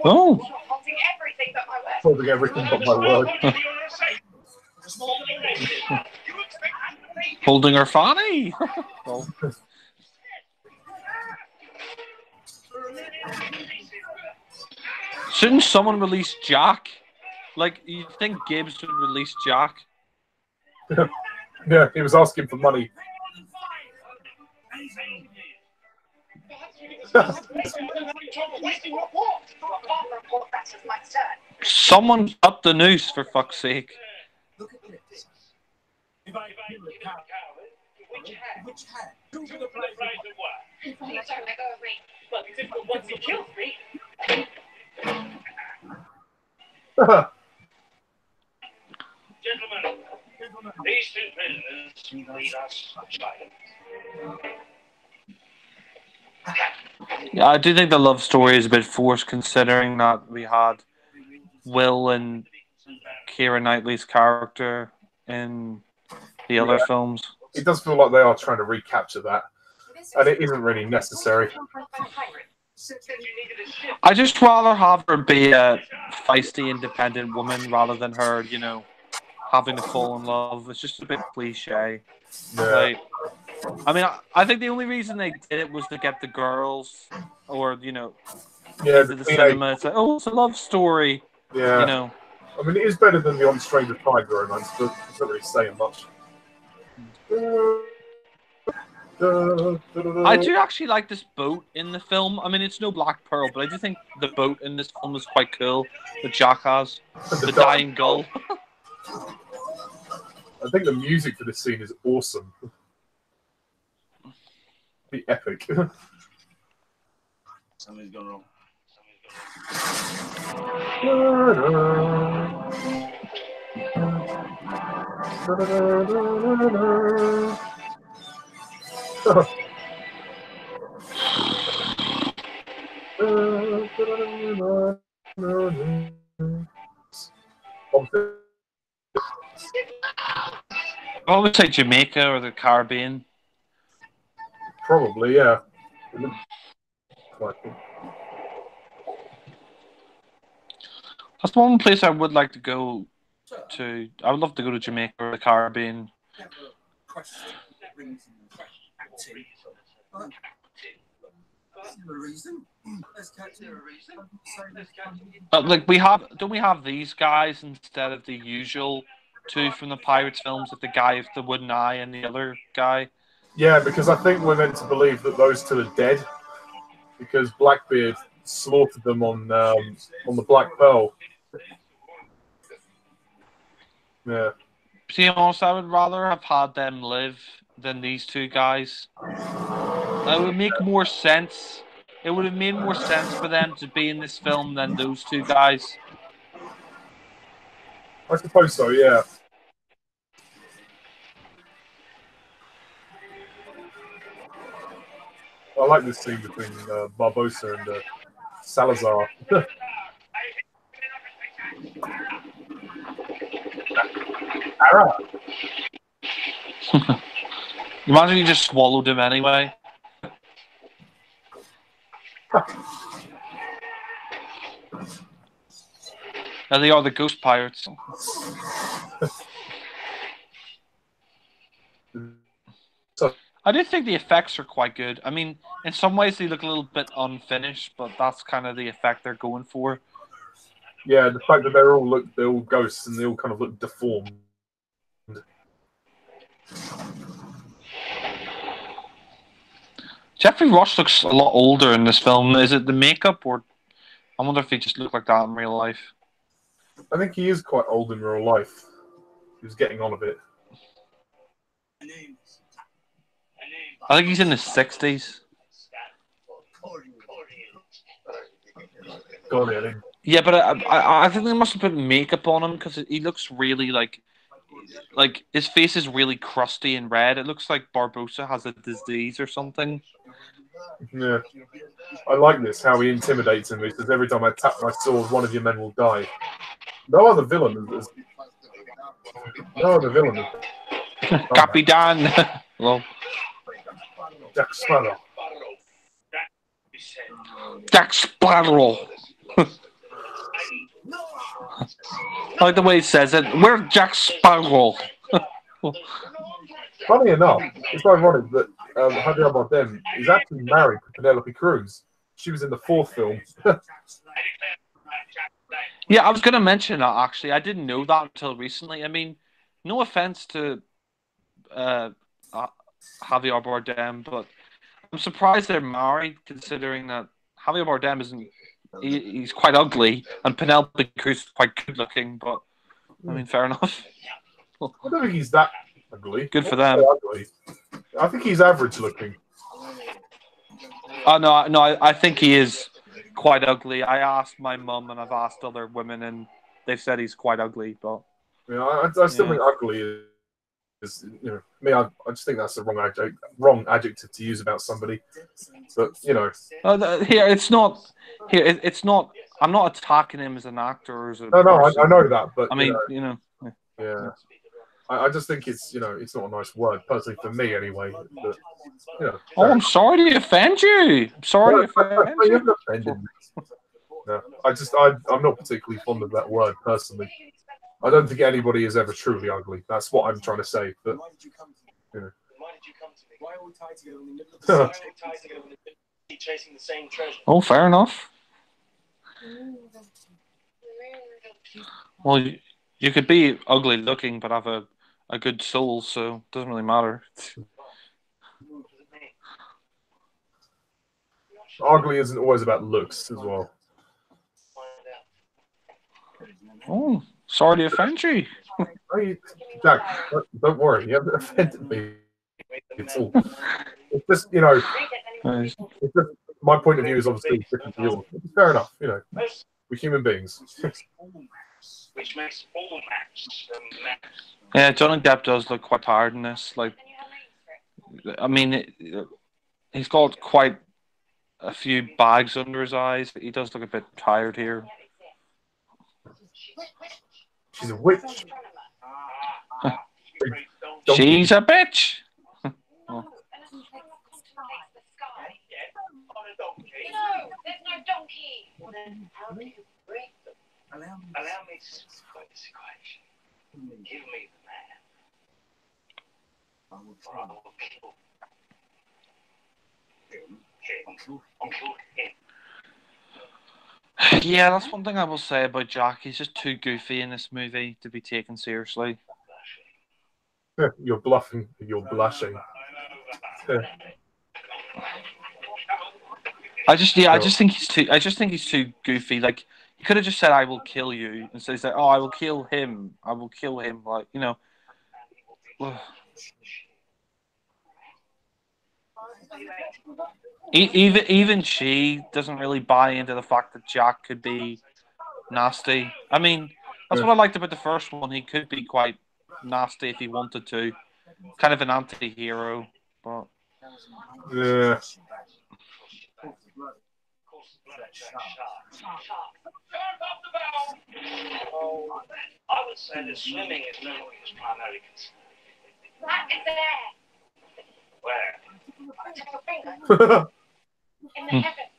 Oh. Holding everything but my word. Holding her fanny. Oh. Shouldn't someone release Jack? Like, you think Gibbs would release Jack? Yeah, he was asking for money. Someone cut the noose, for fuck's sake. Look at this. If I kill a coward, which hand? Who for the price of what? Well, it's difficult once he kills me. Gentlemen, these two prisoners lead us a child. Yeah, I do think the love story is a bit forced, considering that we had Will and Keira Knightley's character in the other films. It does feel like they are trying to recapture that, and it isn't really necessary. I just rather have her be a feisty, independent woman rather than her, you know, having to fall in love. It's just a bit cliche. Yeah. Like, I mean, I think the only reason they did it was to get the girls, or, you know, Yeah, into the cinema. It's like, oh, it's a love story. Yeah. You know. I mean, it is better than the On Stranger Tides romance, but it's not really saying much. I do actually like this boat in the film. I mean, it's no Black Pearl, but I do think the boat in this film is quite cool. The Jack has. The dying gull. I think the music for this scene is awesome. Be epic. Something's gone wrong. I always say Jamaica or the Caribbean. Probably, yeah. That's one place I would like to go to. I would love to go to Jamaica or the Caribbean. Like don't we have these guys instead of the usual two from the Pirates films, with the guy with the wooden eye and the other guy? Yeah, because I think we're meant to believe that those two are dead, because Blackbeard slaughtered them on the Black Pearl. Yeah. To be honest, I would rather have had them live than these two guys. It would make more sense. It would have made more sense for them to be in this film than those two guys. I suppose so, yeah. I like this scene between Barbosa and Salazar. Imagine you just swallowed him anyway. And they are the ghost pirates. I do think the effects are quite good. I mean, in some ways they look a little bit unfinished, but that's kind of the effect they're going for. Yeah, the fact that they're all ghosts and they all kind of look deformed. Jeffrey Rush looks a lot older in this film. Is it the makeup, or I wonder if he just looked like that in real life? I think he is quite old in real life. He was getting on a bit. I think he's in his 60s. Yeah, but I think they must have put makeup on him because he looks really like his face is really crusty and red. It looks like Barbosa has a disease or something. Yeah. I like this, how he intimidates him. He says, every time I tap my sword, one of your men will die. No other villain has... No other villain has... Capitan. Well, Jack Sparrow. Jack Sparrow. I like the way he says it. We're Jack Sparrow. Funny enough, it's ironic that Javier Bardem is actually married to Penelope Cruz. She was in the 4th film. Yeah, I was going to mention that, actually. I didn't know that until recently. I mean, no offense to Javier Bardem, but I'm surprised they're married, considering that Javier Bardem isn't... He's quite ugly, and Penelope Cruz is quite good-looking, but, I mean, fair enough. I don't think he's that ugly. Good for them. Ugly. I think he's average-looking. Oh, no, I think he is quite ugly. I asked my mum, and I've asked other women, and they've said he's quite ugly, but... Yeah, I still think ugly is, you know, me. I just think that's the wrong adjective to use about somebody. But you know, here it's not. Here it's not. I'm not attacking him as an actor or as a. No, I know that, but I mean, you know. Yeah, I just think it's, you know, it's not a nice word personally for me anyway. But, you know, oh, I'm sorry to offend you. I'm sorry to offend you. You haven't offended me. No, I'm not particularly fond of that word personally. I don't think anybody is ever truly ugly. That's what I'm trying to say. But you know. Why did you come to me? Why are we tied together in the middle of the Why are we tied together when we're chasing the same treasure? Oh, fair enough. Well, you could be ugly looking, but have a good soul, so it doesn't really matter. Ugly isn't always about looks as well. Oh, sorry to offend you. Hey, Jack, don't worry. You haven't offended me. It's just, you know, it's just, my point of view is obviously different to yours. It's fair enough, you know. We're human beings. Which makes all maps. Yeah, Johnny Depp does look quite tired in this. Like, I mean, he's got quite a few bags under his eyes. He does look a bit tired here. She's a witch. She's a bitch. No, there's no donkey. Well, then how do you break them? Allow me to simplify this equation. Give me the man. I will kill him. Yeah, that's one thing I will say about Jack. He's just too goofy in this movie to be taken seriously. You're bluffing. You're blushing. I just think he's too goofy. Like, he could have just said, "I will kill you," and so he said, "Oh, I will kill him. I will kill him." Like, you know. Even she doesn't really buy into the fact that Jack could be nasty. I mean, that's what I liked about the first one. He could be quite nasty if he wanted to. Kind of an anti-hero, but yeah. I would say that swimming is no longer his primary concern. That is there. Where? Tip your finger. In the heavens.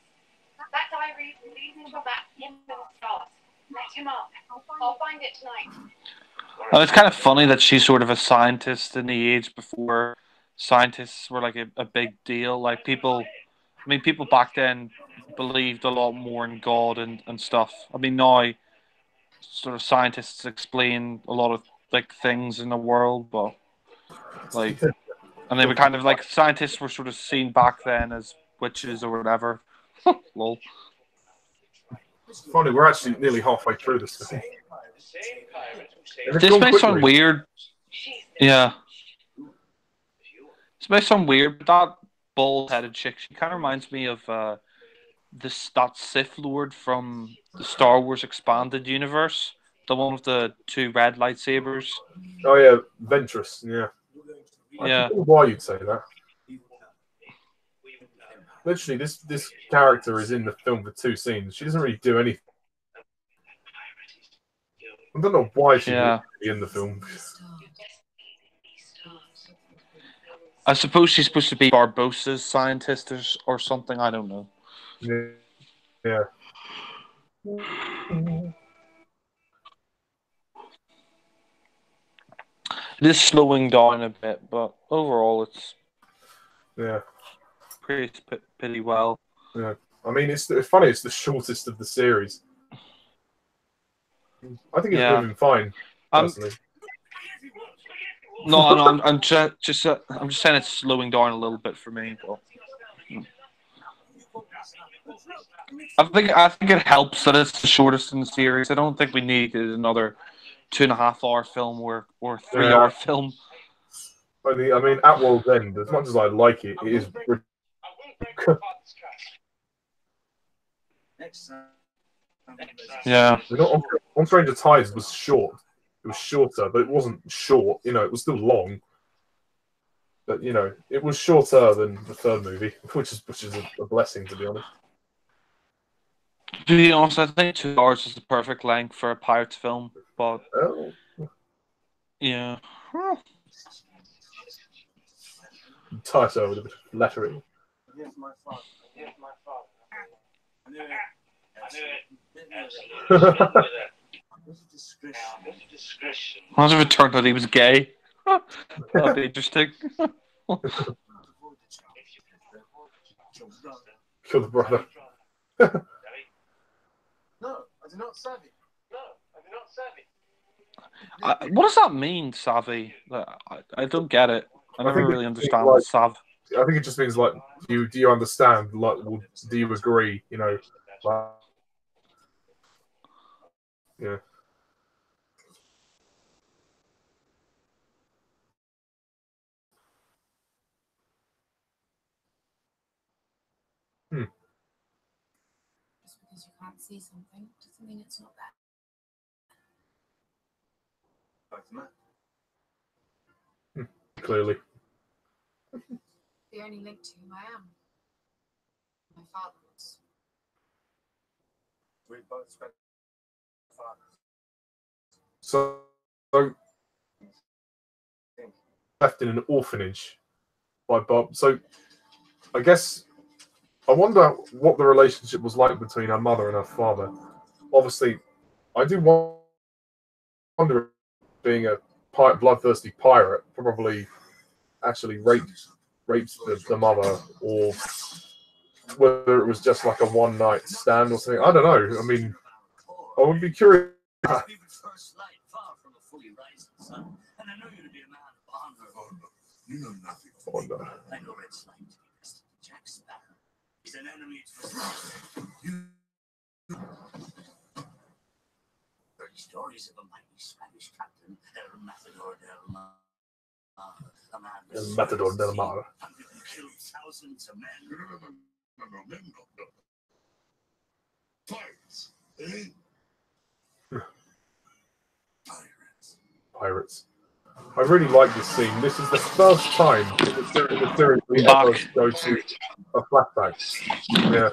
That diary leads into that in the stars. Let him up. I'll find it tonight. Oh, it's kind of funny that she's sort of a scientist in the age before scientists were like a big deal. Like, people back then believed a lot more in God and stuff. I mean, now sort of scientists explain a lot of like things in the world, but like, and they were kind of like, scientists were sort of seen back then as witches or whatever. Lol. It's funny, we're actually nearly halfway through this thing. This may sound weird. Yeah. This may sound weird, but that bald-headed chick, she kind of reminds me of that Sith Lord from Star Wars expanded universe, the one with the 2 red lightsabers. Oh yeah, Ventress. Yeah. Yeah. I don't know why you'd say that. Literally, this character is in the film for 2 scenes. She doesn't really do anything. I don't know why she's really in the film. I suppose she's supposed to be Barbossa's scientist or something. I don't know. Yeah. It is slowing down a bit, but overall it's pretty well. Yeah. I mean, it's funny. It's the shortest of the series. I think it's moving fine, personally. No, I'm just saying it's slowing down a little bit for me. But I think it helps that it's the shortest in the series. I don't think we needed another 2.5-hour film or 3-hour film. I mean, at World's End, as much as I like it, it is. Yeah. On Stranger Tides was short. It was shorter, but it wasn't short. You know, it was still long. But you know, it was shorter than the 3rd movie, which is a blessing, to be honest. To be honest, I think 2 hours is the perfect length for a Pirates film. But yeah. Tie her with a bit of lettering. Here's my father. Here's my father. I knew it. There's a discretion. Imagine if it turned out he was gay. That'd be interesting. Kill the brother. No, I do not savvy. No, I do not savvy. What does that mean, savvy? I don't get it. I never really understand like, sav. I think it just means like, do you understand? Like, well, do you agree? You know, like, yeah. Just because you can't see something doesn't mean it's not there. Clearly. The only link to who I am. My father was. We both spent fathers. So left in an orphanage by Bob. So I guess I wonder what the relationship was like between her mother and her father. Obviously, I do wonder if being a bloodthirsty pirate probably actually raped the mother, or whether it was just like a one-night stand or something. I don't know. I mean, I would be curious. And I know you to be a man of honor. You know nothing. Oh, no. I know Red Slime to be best. Jack Sparrow. He's an enemy to you. Heard stories of a mighty Spanish captain, El Matador del Mar. A man El Matador del Mar. Killed thousands of men. No. Pirates. Eh? Pirates. I really like this scene. This is the first time in the series we ever go to a flashback. Yeah.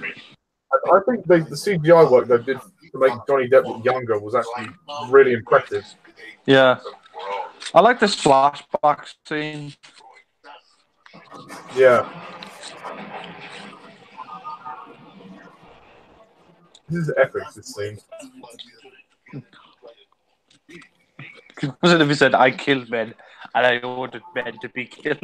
I think the CGI work they did to make Johnny Depp look younger was actually really impressive. Yeah. I like this flashback scene. Yeah. This is epic, this scene. Imagine if he said, I killed men, and I ordered men to be killed.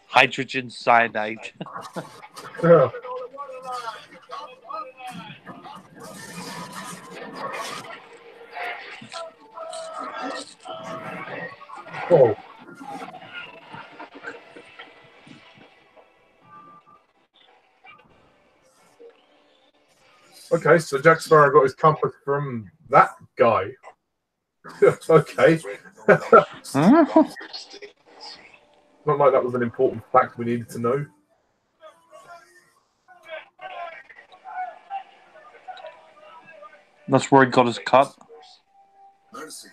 Hydrogen cyanide. Yeah. Oh. Okay, so Jack Sparrow got his compass from that guy. Okay. Not like that was an important fact we needed to know. That's where he got his cut. Mercy.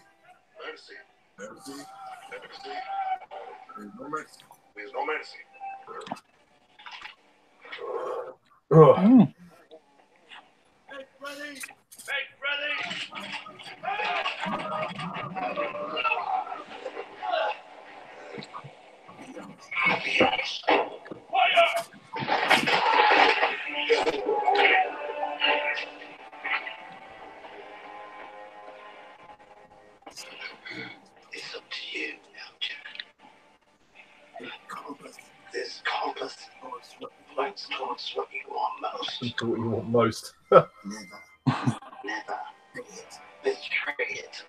Mercy. Mercy. Mercy. There's no mercy. There's no mercy. Ugh. Make ready. Make ready! It's up to you now, Jack. This compass points towards what you want most. What you want most. Never. Never. Betray it.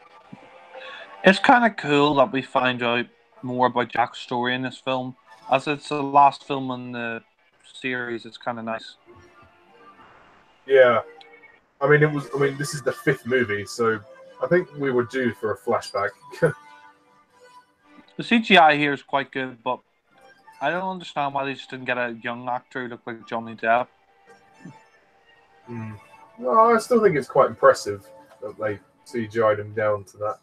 It's kind of cool that we find out more about Jack's story in this film. As it's the last film in the series, it's kind of nice. Yeah. I mean, this is the 5th movie, so I think we were due for a flashback. The CGI here is quite good, but I don't understand why they just didn't get a young actor who looked like Johnny Depp. Well, I still think it's quite impressive that they CGI'd him down to that.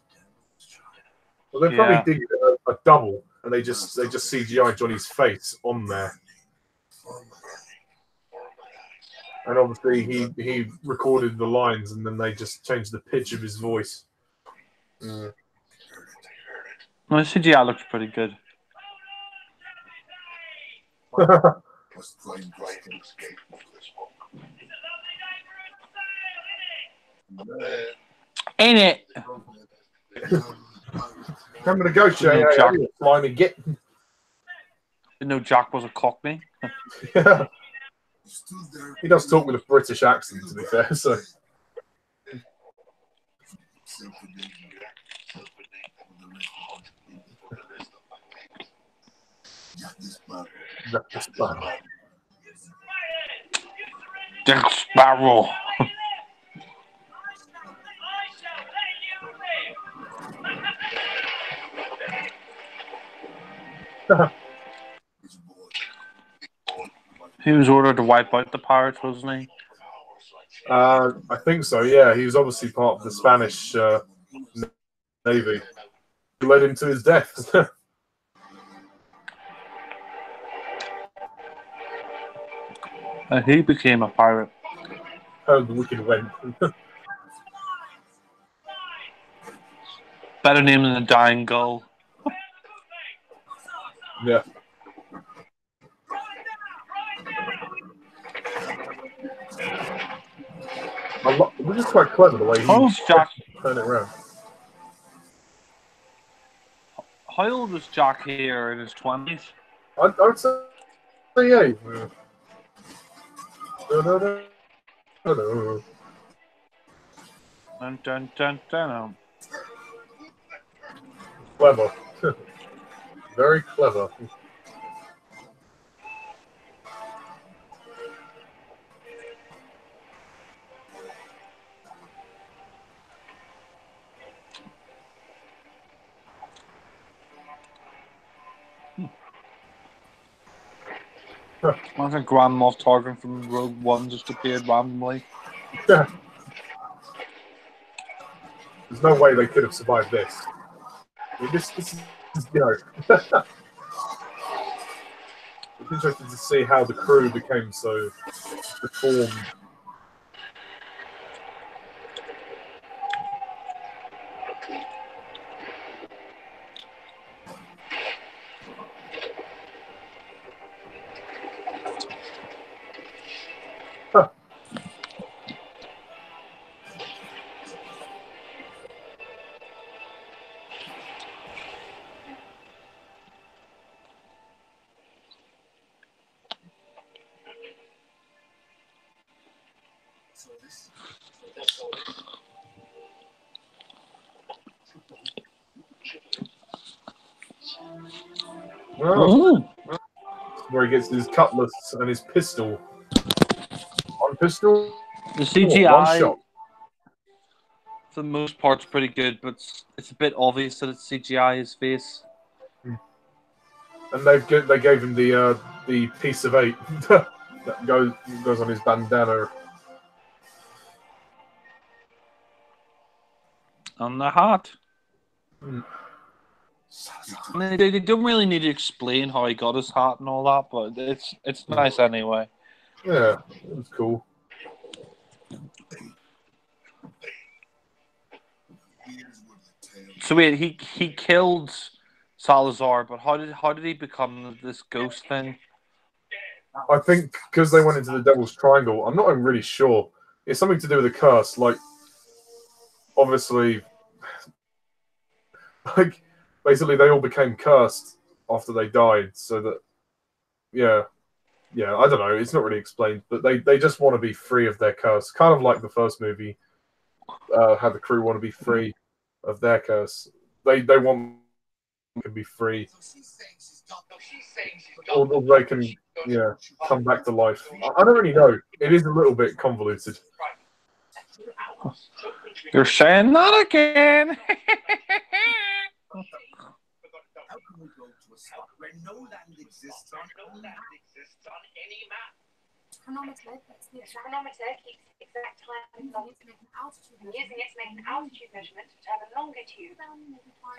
Well, they probably did a double, and they just CGI'd Johnny's face on there. And obviously he recorded the lines, and then they just changed the pitch of his voice. Well, the CGI looks pretty good. Ain't it? I'm gonna go, Shay. No, Jack. Slimy git. Didn't know Jack was a Cockney. Yeah. He does talk with a British accent, to be fair. So. Jack Sparrow. He was ordered to wipe out the pirates, wasn't he? I think so, yeah. He was obviously part of the Spanish Navy. Who led him to his death. And he became a pirate. How the wicked went. Better name than the Dying Gull. Yeah. Which is quite clever the way he How turned it around. How old was Jack here in his 20s? I would say, yeah. Dun, dun, dun, dun. Clever. Very clever. I think Grand Moff Tarkin from Rogue One just appeared randomly. There's no way they could have survived this. I mean, this is, you know. It's interesting to see how the crew became so deformed. Oh. Where he gets his cutlass and his pistol. One pistol, The one CGI shot. for the most part, it's pretty good, but it's a bit obvious that it's CGI his face. And they gave him the piece of 8 that goes on his bandana. On the hat. Mm. I mean, they don't really need to explain how he got his hat and all that, but it's nice anyway. Yeah, it was cool. So wait, he killed Salazar, but how did he become this ghost thing? I think because they went into the Devil's Triangle. I'm not even really sure. It's something to do with a curse. Like, obviously, like basically they all became cursed after they died. So that, yeah, I don't know. It's not really explained, but they just want to be free of their curse, kind of like the first movie. How the crew want to be free of their curse. They want to be free, or they can come back to life. I don't really know. It is a little bit convoluted. You're saying that again? How can we go to a spot where no land exists on any map? Chronometer, that's the exact Chronometer keeps the exact time and using it to make an altitude using it to make an altitude measurement to determine longitude.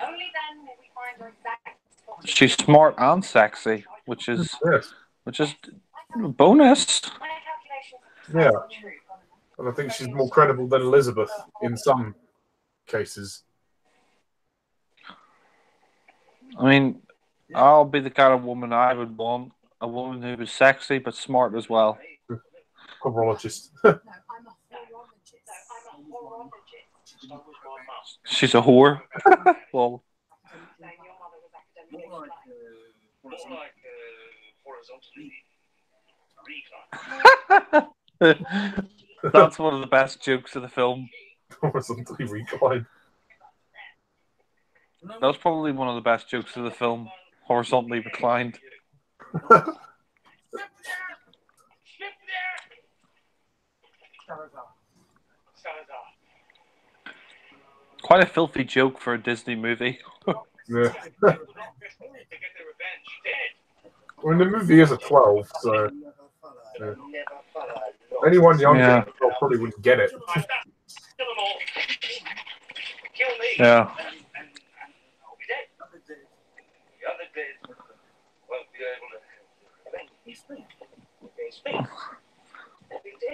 Only then will we find our exact spot. She's smart and sexy, which is Yes. a bonus. My calculations Yeah. are true. And I think she's more credible than Elizabeth in some cases. I mean, I'll be the kind of woman I would want. A woman who was sexy but smart as well. Horologist. No, I'm a horologist. I'm a horologist. She's a whore. Well, Saying your mother was academically More like, inclined. Horizontally reclined. that's one of the best jokes of the film. Horizontally reclined. That was probably one of the best jokes of the film. Horizontally reclined. Salazar. Quite a filthy joke for a Disney movie. Yeah. To get their revenge. Dead. Well, the movie is a 12, so anyone younger probably wouldn't get it. Like that. Kill them all. Kill me. Yeah. And I'll be dead. The other dead won't be able to speak.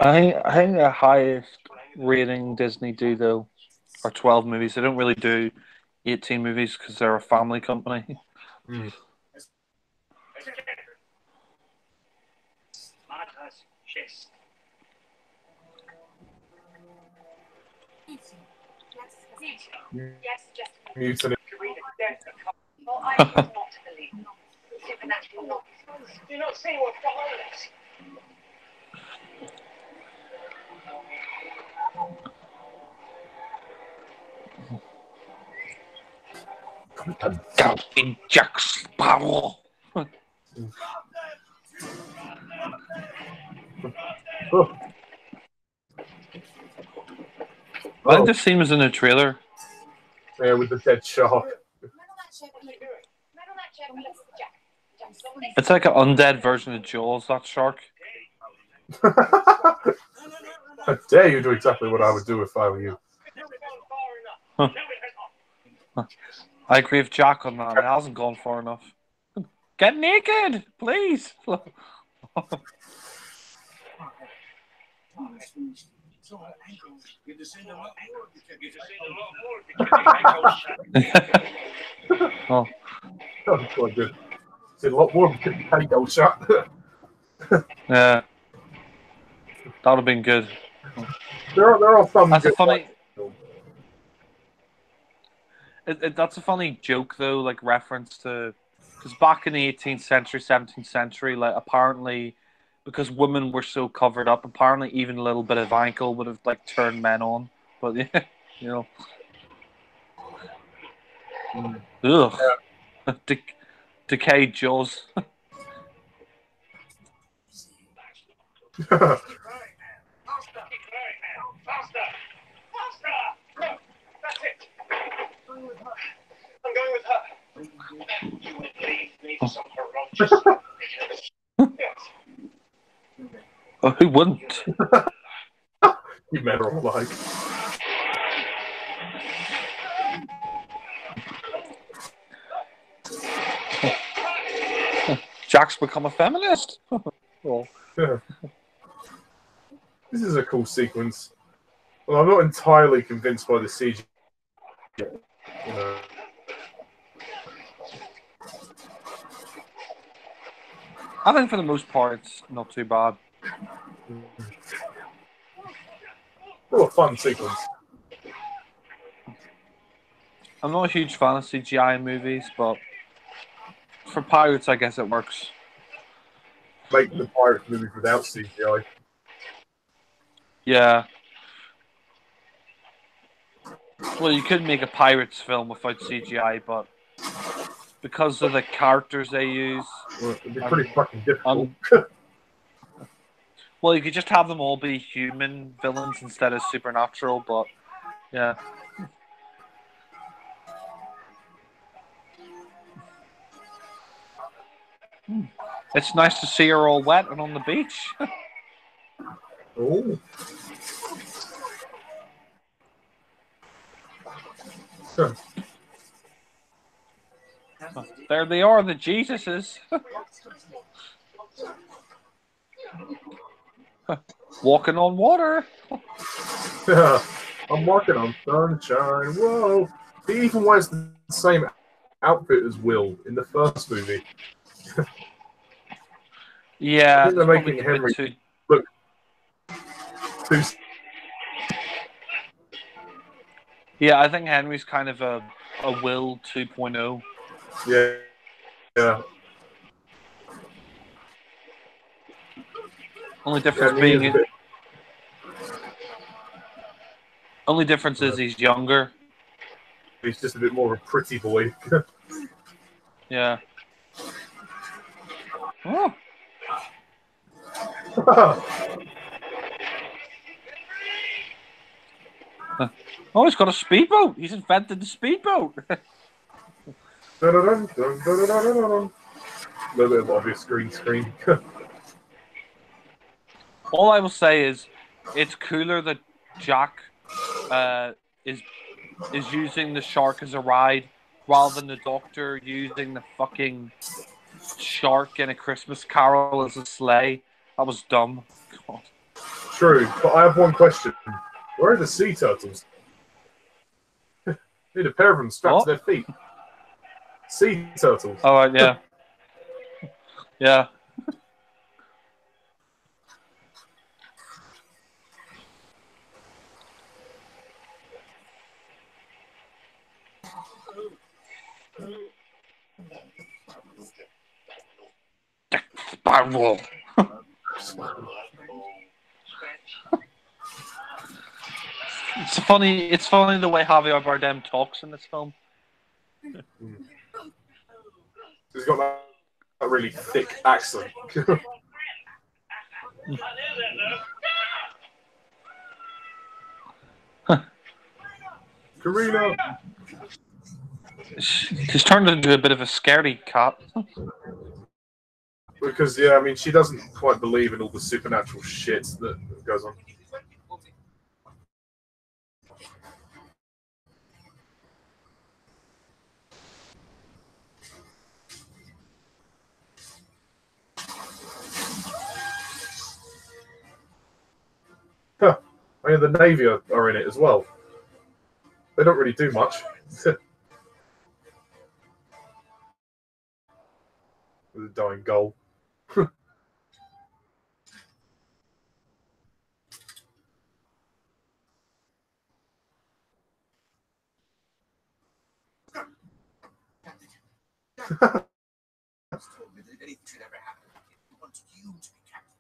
I think the highest rating Disney do though are 12 movies. They don't really do 18 movies because they're a family company. Mm. Smart as chess. Yes, just Mutant. to read it. Well, I choose not to believe. Supernatural nonsense. Do you not see what's behind us? Captain Jack Sparrow. Oh. I think this scene was in the trailer. Yeah, with the dead shark. Remember that ship? Remember that chip? Look, Jack. Jack's got this. It's like an undead version of Jaws, that shark. How dare you do exactly what I would do if I were you. I agree with Jack on that. It hasn't gone far enough. Get naked, please. You'd have seen a lot Oh, That's quite good. Did a lot more of the potato shot. yeah. That would have been good. there are some. That's a good funny. ones. That's a funny joke though, like reference to because back in the 18th century, 17th century, like apparently because women were so covered up, apparently even a little bit of ankle would have like turned men on. But yeah, you know, ugh, decayed jaws. Well, who wouldn't? You men are all like. Jack's become a feminist. Well, Yeah. This is a cool sequence. Well, I'm not entirely convinced by the CG. You know. I think for the most part, it's not too bad. Still a fun sequence. I'm not a huge fan of CGI in movies, but for pirates, I guess it works. Make the pirate movie without CGI. Yeah. Well, you could make a pirates film without CGI, but because of the characters they use, Well, it'd be pretty fucking difficult. Well, you could just have them all be human villains instead of supernatural, but yeah. It's nice to see her all wet and on the beach. Oh. Sure. There they are, the Jesuses. Walking on water. Yeah, I'm walking on sunshine. Whoa. He even wears the same outfit as Will in the first movie. Yeah, I think they're that's making probably a Henry bit too... look too. Yeah, I think Henry's kind of a Will 2.0. Yeah. Yeah. Only difference Yeah, being he is a bit- only difference is he's younger. he's just a bit more of a pretty boy. Yeah. Oh. Oh, he's got a speedboat. He's invented the speedboat. Dun-dun-dun, dun-dun-dun-dun-dun. A little bit of obvious green screen. All I will say is, it's cooler that Jack is using the shark as a ride, rather than the Doctor using the fucking shark in A Christmas Carol as a sleigh. That was dumb. God. True, but I have one question. Where are the sea turtles? Need a pair of them strapped What? to their feet. Sea turtles. Oh, right, yeah. Yeah. Spiral. It's funny the way Javier Bardem talks in this film. He's got that really thick accent. Karina! She's turned into a bit of a scaredy cat. Because, yeah, I mean, she doesn't quite believe in all the supernatural shit that goes on. Huh. I mean, the Navy are in it as well. They don't really do much. With a dying goal. told me that if anything should ever happen, he wants you to be captain.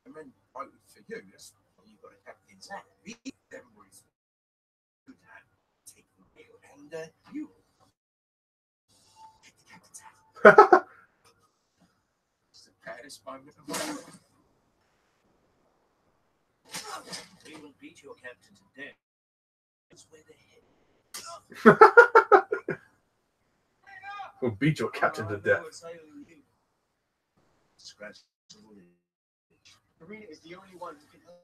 I mean, I would for you, that's why you got a captain's hat. Read them words. Good hat. Take the wheel, and you take the captain's hat. It's the baddest moment of my life. We will beat your captain to death. That's where the head. We'll beat your captain to death. Scratch. Marina is the only one who can help.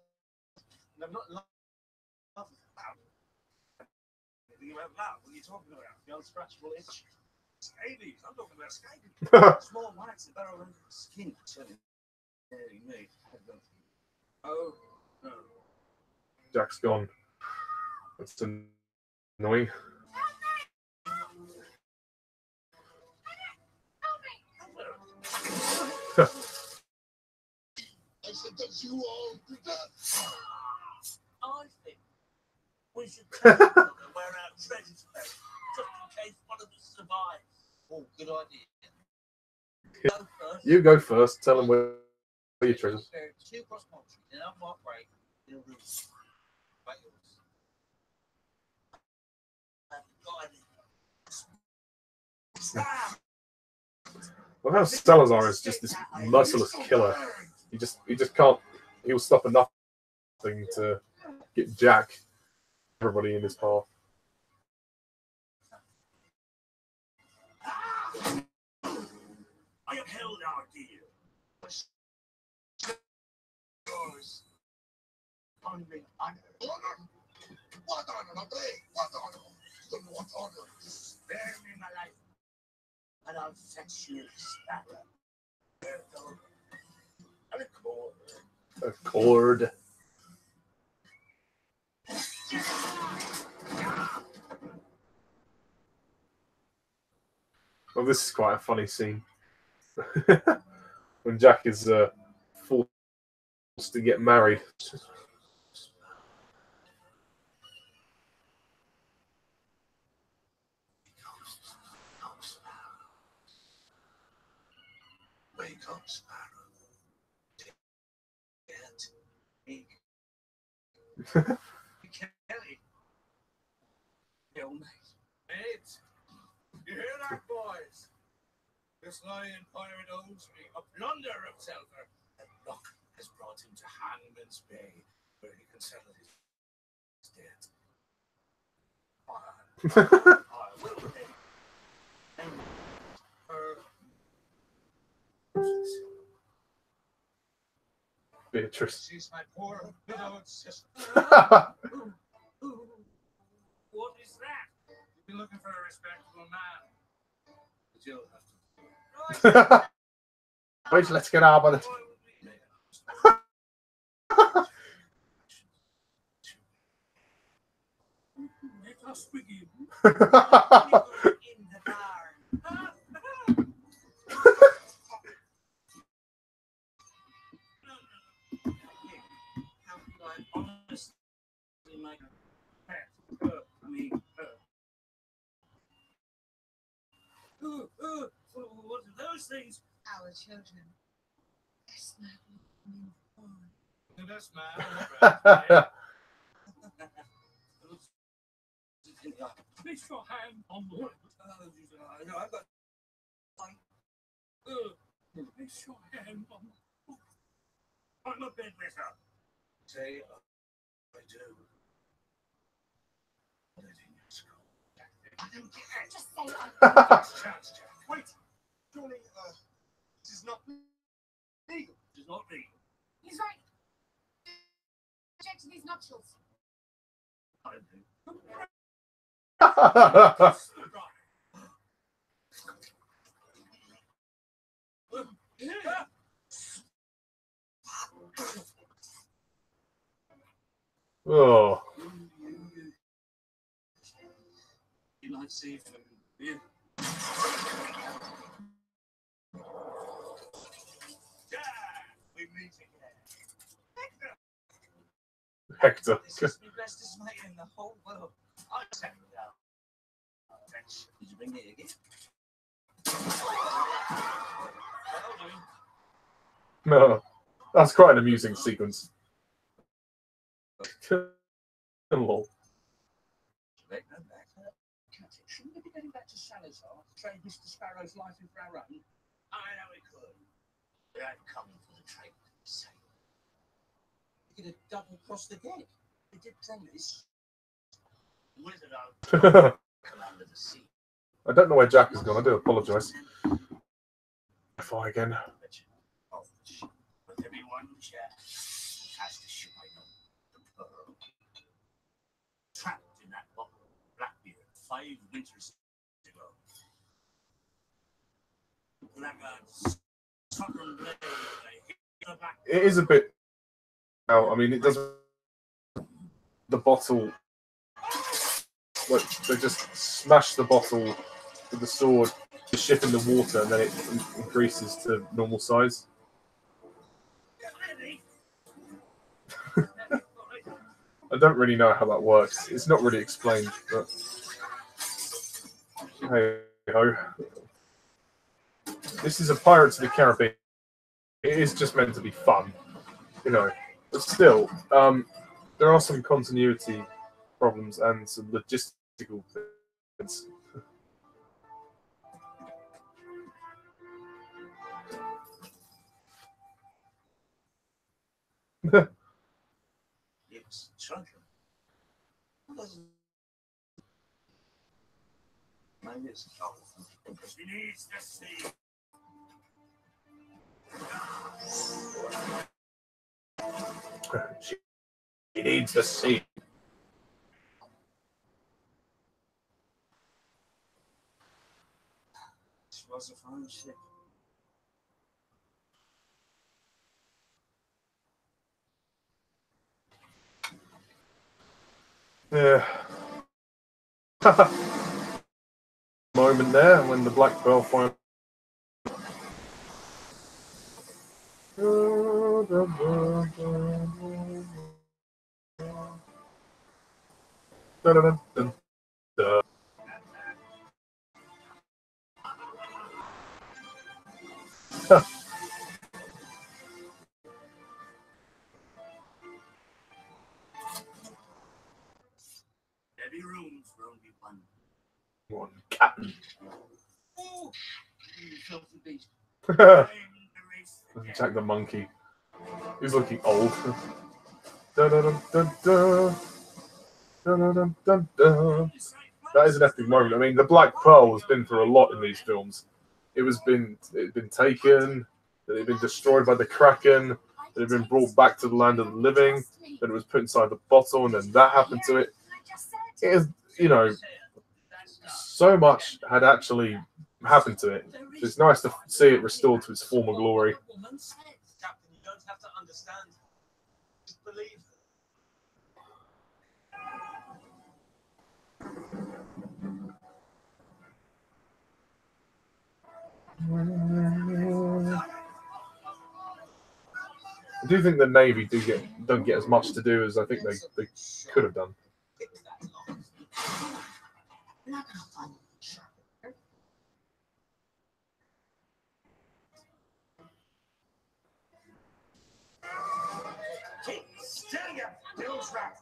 And I'm not laughing about anything about love. What are you talking about? The unscratchable itch? Scabies. I'm talking about scabies. Small mites that burrow under the skin. Certainly me. Oh, no. Jack's gone. That's annoying. I said that you all did that. I think we should tell each other where our treasures go, just in case one of us survives. Oh, good idea. Go first. You go first. Tell them where your treasures. Two cross country, then I'll mark break in a room. Well, how Salazar is just this merciless killer. He just can't. He'll stop at nothing to get Jack, everybody in his path. I upheld our deal. Yours. Only honor. Honor? What honor? What honor? What honor? Spare me my life, and I'll fetch you this battle. And a cord. A cord. Well, this is quite a funny scene. When Jack is forced to get married. Wake up, Sparrow. Get me. Kelly. Yo, mate. Mate. You hear that, boys? This lying pirate owes me a plunder of silver, and luck has brought him to Hangman's Bay, where he can settle his debt. I will pay. And her. Beatrice. She's my poor widowed sister. What is that? You've been looking for a respectable man. But you'll have to. Wait, let's get out of it. Let us begin. In the barn. How could I honestly make a pet? I mean, what are those things? Our children. Espen and Espen. The best man. Place your hand on the wood. No, I've got. Place your hand on the wood. I'm a bedwetter. Say, I do. Letting you school. I don't care. Just say Chance, Jack. Wait. Surely, this is not legal. It is not legal. He's right. Object to these nuptials. I do. Oh. You might see if you. We meet again. Hector. This is the bestest mate in the whole world. I check it out. Did you bring me again? No. That's quite an amusing sequence. Lol. Shouldn't we be getting back to Salazar to trade Mr. Sparrow's life in for our own? I know we could. But I'm coming for the trade for the sake. You could have double crossed again. They did promise. Wizard come under the sea. I don't know where Jack has gone. I do apologise. Fly again. With everyone, Jack. 5 winters ago. Like a southern blade, it is a bit. I mean, it doesn't. The bottle. Like, they just smash the bottle with the sword, the ship in the water, and then it increases to normal size. I don't really know how that works. It's not really explained, but hey ho. This is a Pirates of the Caribbean. It is just meant to be fun, you know. But still, there are some continuity problems and some logistical things. It's chunky. Mine is powerful. She needs to see. She needs to see. She was a fine ship. Yeah. Moment there when the Black Pearl finally. Heavy room for only one. Captain. Oh, you filthy beast. Jack the monkey. He's looking old. Dun, dun, dun, dun, dun, dun, dun, dun. That is an epic moment. I mean, the Black Pearl has been through a lot in these films. It had been taken, it had been destroyed by the Kraken, it had been brought back to the land of the living, then it was put inside the bottle, and then that happened to it. It is, you know, so much had actually happened to it. It's nice to see it restored to its former glory. Captain, you don't have to understand. Just believe. I do think the Navy don't get as much to do as I think they could have done. Keep standing up, Bill's rat.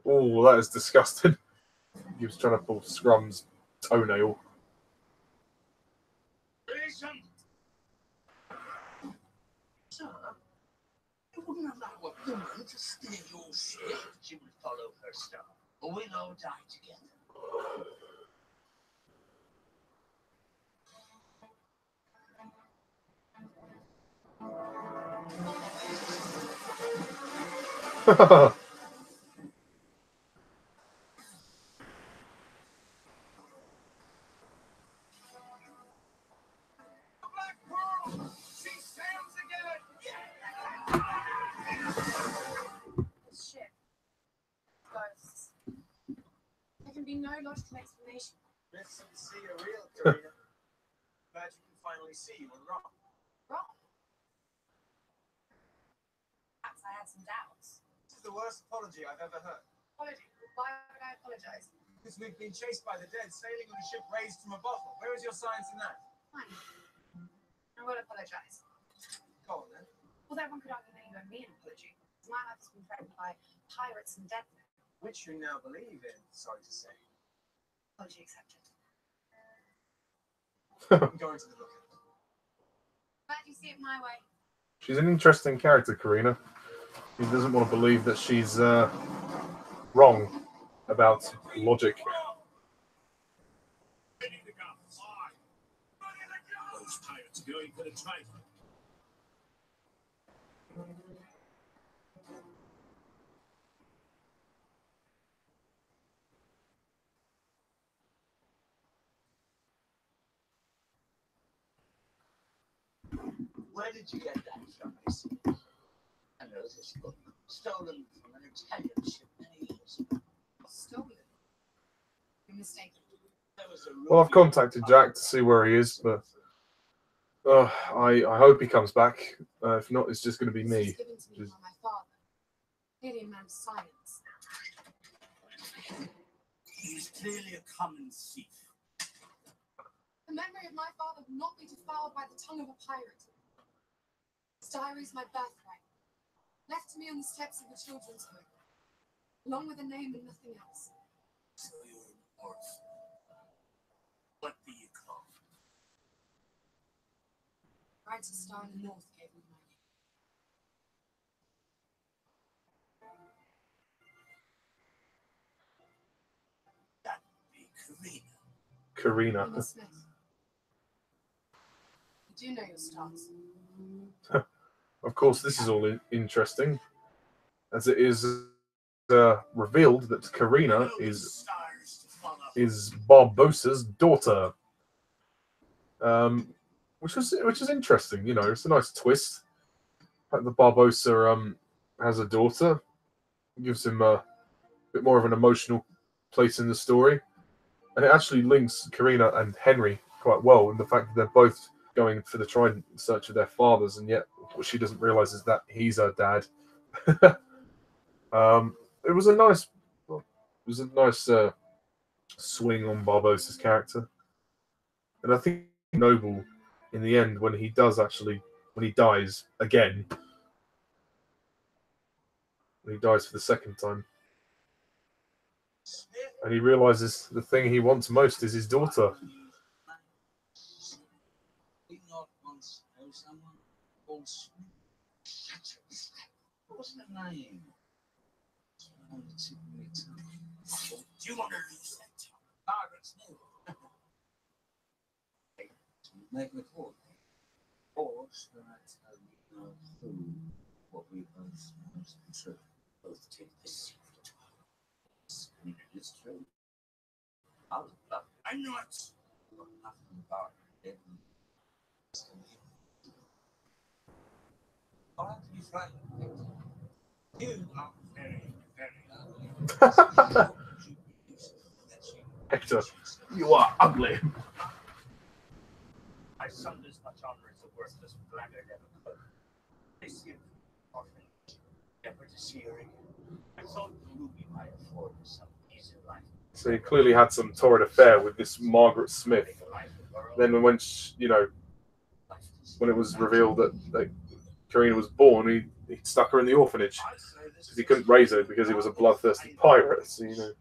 Oh, that is disgusting. He was trying to pull Scrum's toenail. Listen. Sir, you wouldn't allow a woman to steal your ship. She would follow her star, or we'll all die together. This ship. Ghosts. There can be no logical explanation. Let's see a real Karina. Glad you can finally see you were wrong. Wrong. Perhaps I had some doubts. This is the worst apology I've ever heard. Apology? Why would I apologize? Because we've been chased by the dead, sailing on a ship raised from a bottle. Where is your science in that? Fine. I will apologize. Go on then. Although one could argue that you owe me an apology. My life has been threatened by pirates and death. Which you now believe in, sorry to say. Apology accepted. I'm going to the lookout. Glad you see it my way. She's an interesting character, Karina. He doesn't want to believe that she's wrong about logic. Those pirates are going for the treasure. Where did you get that from? I know this book. Stolen from an Italian ship many years ago. Stolen? You're mistaken. Well, I've contacted Jack to see where he is, but I hope he comes back. If not, it's just going to be This me. was given to me by my father. Clearly a man of science. He's clearly a common thief. The memory of my father will not be defiled by the tongue of a pirate. His diary is my birthright, left to me on the steps of the children's home, along with a name and nothing else. So you're an orphan. What do you call it? Bright Star in the North gave me my name. That would be Karina. Karina. Miss Smith. You do know your stars. Of course, this is all interesting, as it is revealed that Karina is Barbossa's daughter, which is interesting. You know, it's a nice twist. The fact that Barbossa has a daughter gives him a bit more of an emotional place in the story, and it actually links Karina and Henry quite well in the fact that they're both going for the trident in search of their fathers, and yet what she doesn't realize is that he's her dad. It was a nice swing on Barbossa's character, and I think noble in the end when he dies again, when he dies for the second time, and he realizes the thing he wants most is his daughter. Someone called Smith. What was her name? Do you want to lose that time? Margaret's new. Make me call. Or should I tell you now who what we both know is true? Both take this secret to us. I mean, it is true. I'm not. Nothing about it. You are very, very ugly. Hector, you are ugly. My son as much honor as a worthless blackguard ever could. I see him often, never to see her again. I thought Ruby might afford her some easy life. So he clearly had some torrid affair with this Margaret Smith. Then when when it was revealed that Karina was born, he stuck her in the orphanage because he couldn't raise her because he was a bloodthirsty pirate. So, you know.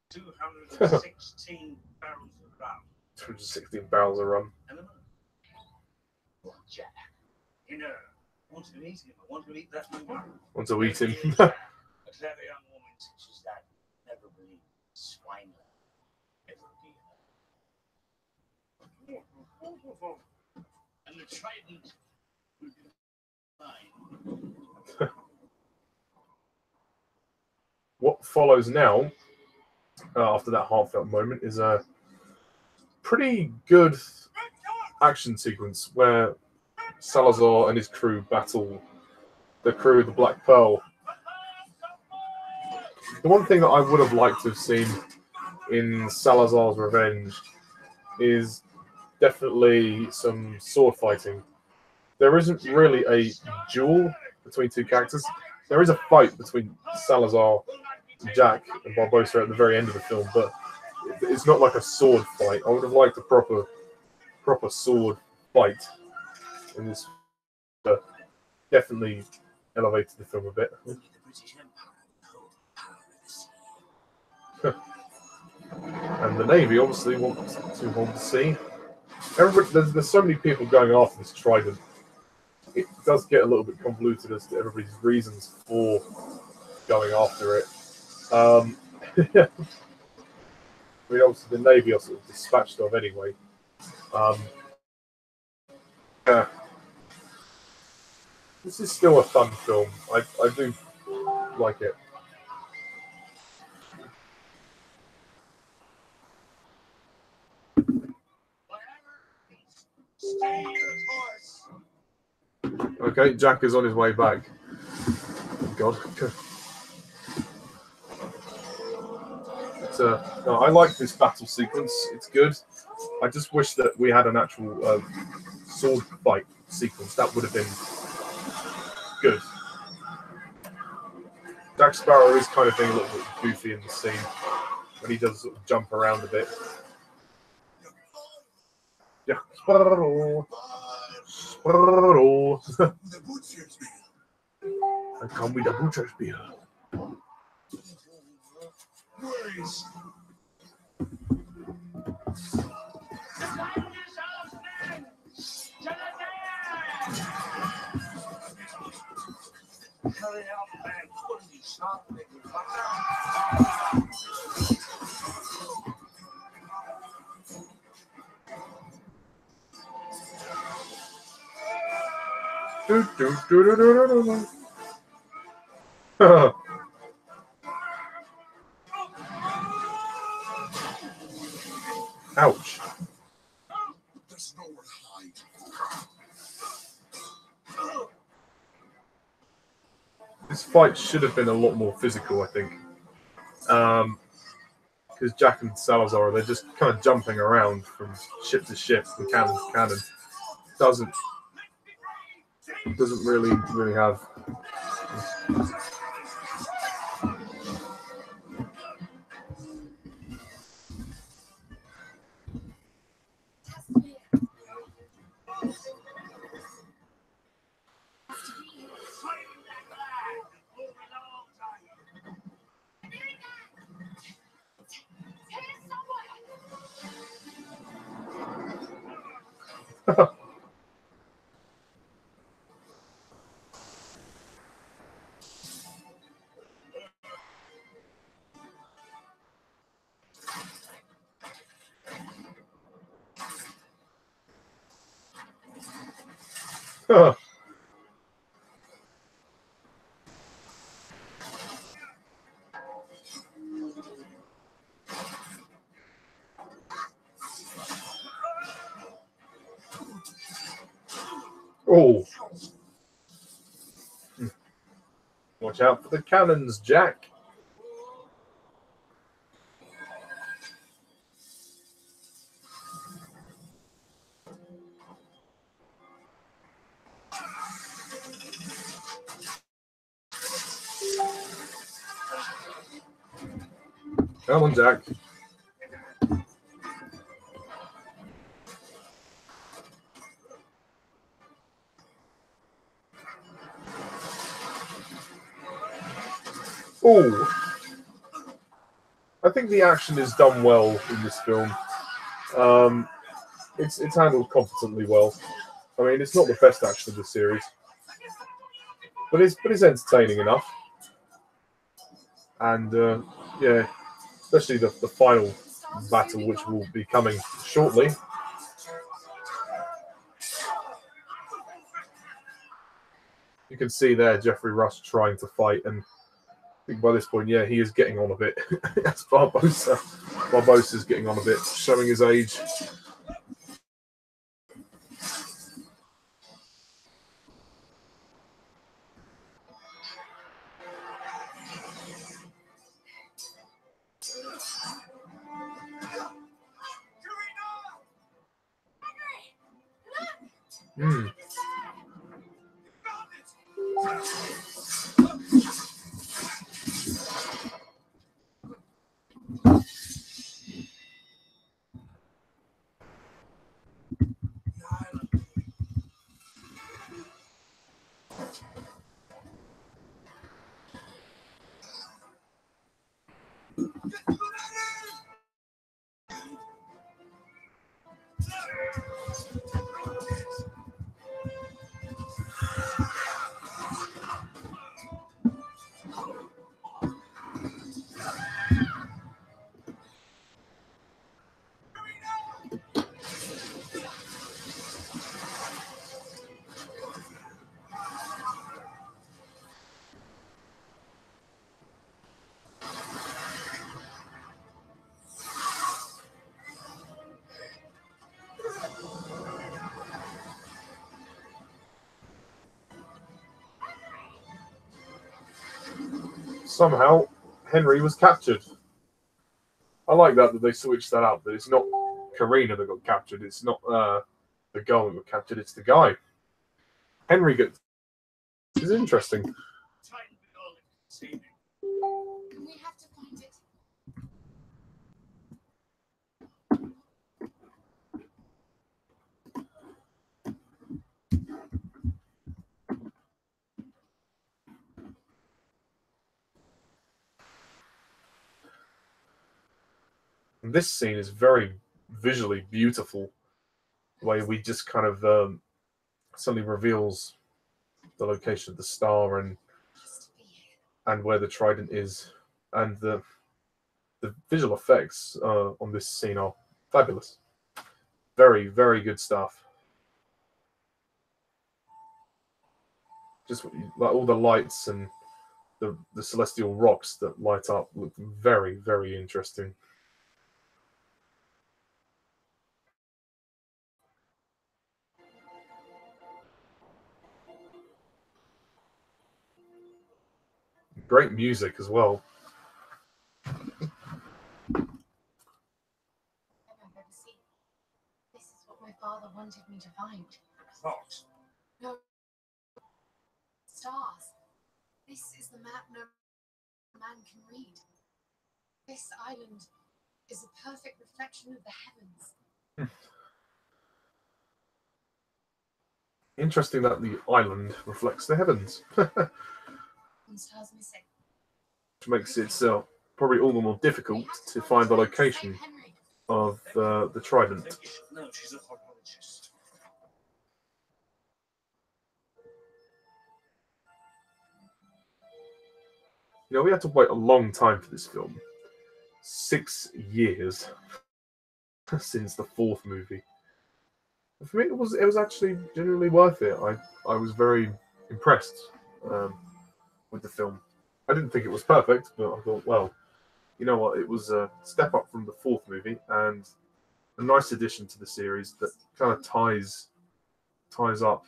216 barrels of rum. 216 barrels of rum. Jack, you know, want to eat him. I want to eat that man. Want to eat him. A clever young woman such as that never believed swine ever be enough. And the trident would be mine. What follows now, after that heartfelt moment, is a pretty good action sequence where Salazar and his crew battle the crew of the Black Pearl. The one thing that I would have liked to have seen in Salazar's Revenge is definitely some sword fighting. There isn't really a duel between two characters. There is a fight between Salazar, Jack, and Barbossa at the very end of the film, but it's not like a sword fight. I would have liked a proper sword fight in this. Definitely elevated the film a bit. And the Navy obviously wants to hold the sea. There's so many people going after this trident. It does get a little bit convoluted as to everybody's reasons for going after it. I mean, obviously the Navy are sort of dispatched of anyway. Yeah. This is still a fun film. I do like it. Stay the course. Okay, Jack is on his way back. God. No, I like this battle sequence. It's good. I just wish that we had an actual sword fight sequence. That would have been good. Jack Sparrow is kind of being a little bit goofy in the scene when he does sort of jump around a bit. Yeah, Sparrow. Sparrow. The butcher's bill. I come with a butcher's bill. Where is hurry up, man. What are you stopping it? Do, do, do, do, do, do, do. Ouch. There's nowhere to hide. This fight should have been a lot more physical, I think. Because Jack and Salazar, they're just kind of jumping around from ship to ship and cannon to cannon. Doesn't really have. Oh. Watch out for the cannons, Jack. Come on, Jack. Oh, I think the action is done well in this film. It's handled competently well. I mean, it's not the best action of the series, but it's entertaining enough. And yeah, especially the final battle, which will be coming shortly. You can see there Jeffrey Rush trying to fight, and I think by this point, yeah, he is getting on a bit. That's Barbosa. Barbosa's getting on a bit, showing his age. Hmm. somehow Henry was captured. I like that they switched that up. That it's not Karina that got captured. It's not the girl that got captured. It's the guy. Henry gets. This is interesting. And we have to find it. And this scene is very visually beautiful. The way we just kind of suddenly reveals the location of the star and where the trident is, and the visual effects on this scene are fabulous. Very, very good stuff. Just like all the lights and the celestial rocks that light up look very, very interesting. Great music as well. This is what my father wanted me to find. Thought. No. Stars. This is the map no man can read. This island is a perfect reflection of the heavens. Interesting that the island reflects the heavens. And stars missing. Which makes it probably all the more difficult to find the location of the trident. No, she's a horologist. You know, we had to wait a long time for this film. 6 years since the 4th movie. For me, it was actually genuinely worth it. I was very impressed with the film. I didn't think it was perfect, but I thought, well, you know what? It was a step up from the 4th movie and a nice addition to the series that kind of ties up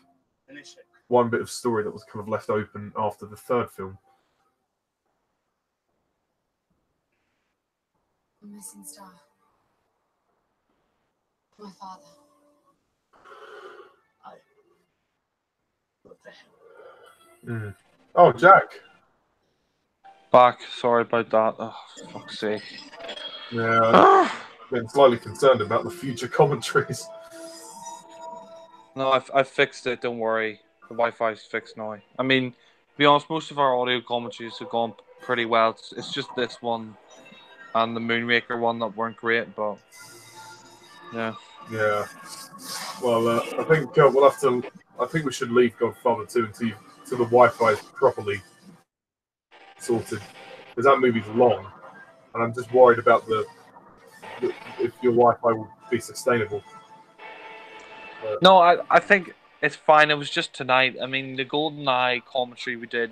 one bit of story that was kind of left open after the 3rd film. A missing star. My father. What the hell? Oh, Jack. Back. Sorry about that. Oh, for fuck's sake. Yeah, I've been slightly concerned about the future commentaries. No, I've fixed it. Don't worry. The Wi-Fi's fixed now. I mean, to be honest, most of our audio commentaries have gone pretty well. It's just this one and the Moonraker one that weren't great, but yeah. Yeah. Well, I think we'll have to. I think we should leave Godfather 2 until the Wi-Fi is properly sorted, because that movie's long, and I'm just worried about if your Wi-Fi will be sustainable. No, I think it's fine. It was just tonight. I mean, the GoldenEye commentary we did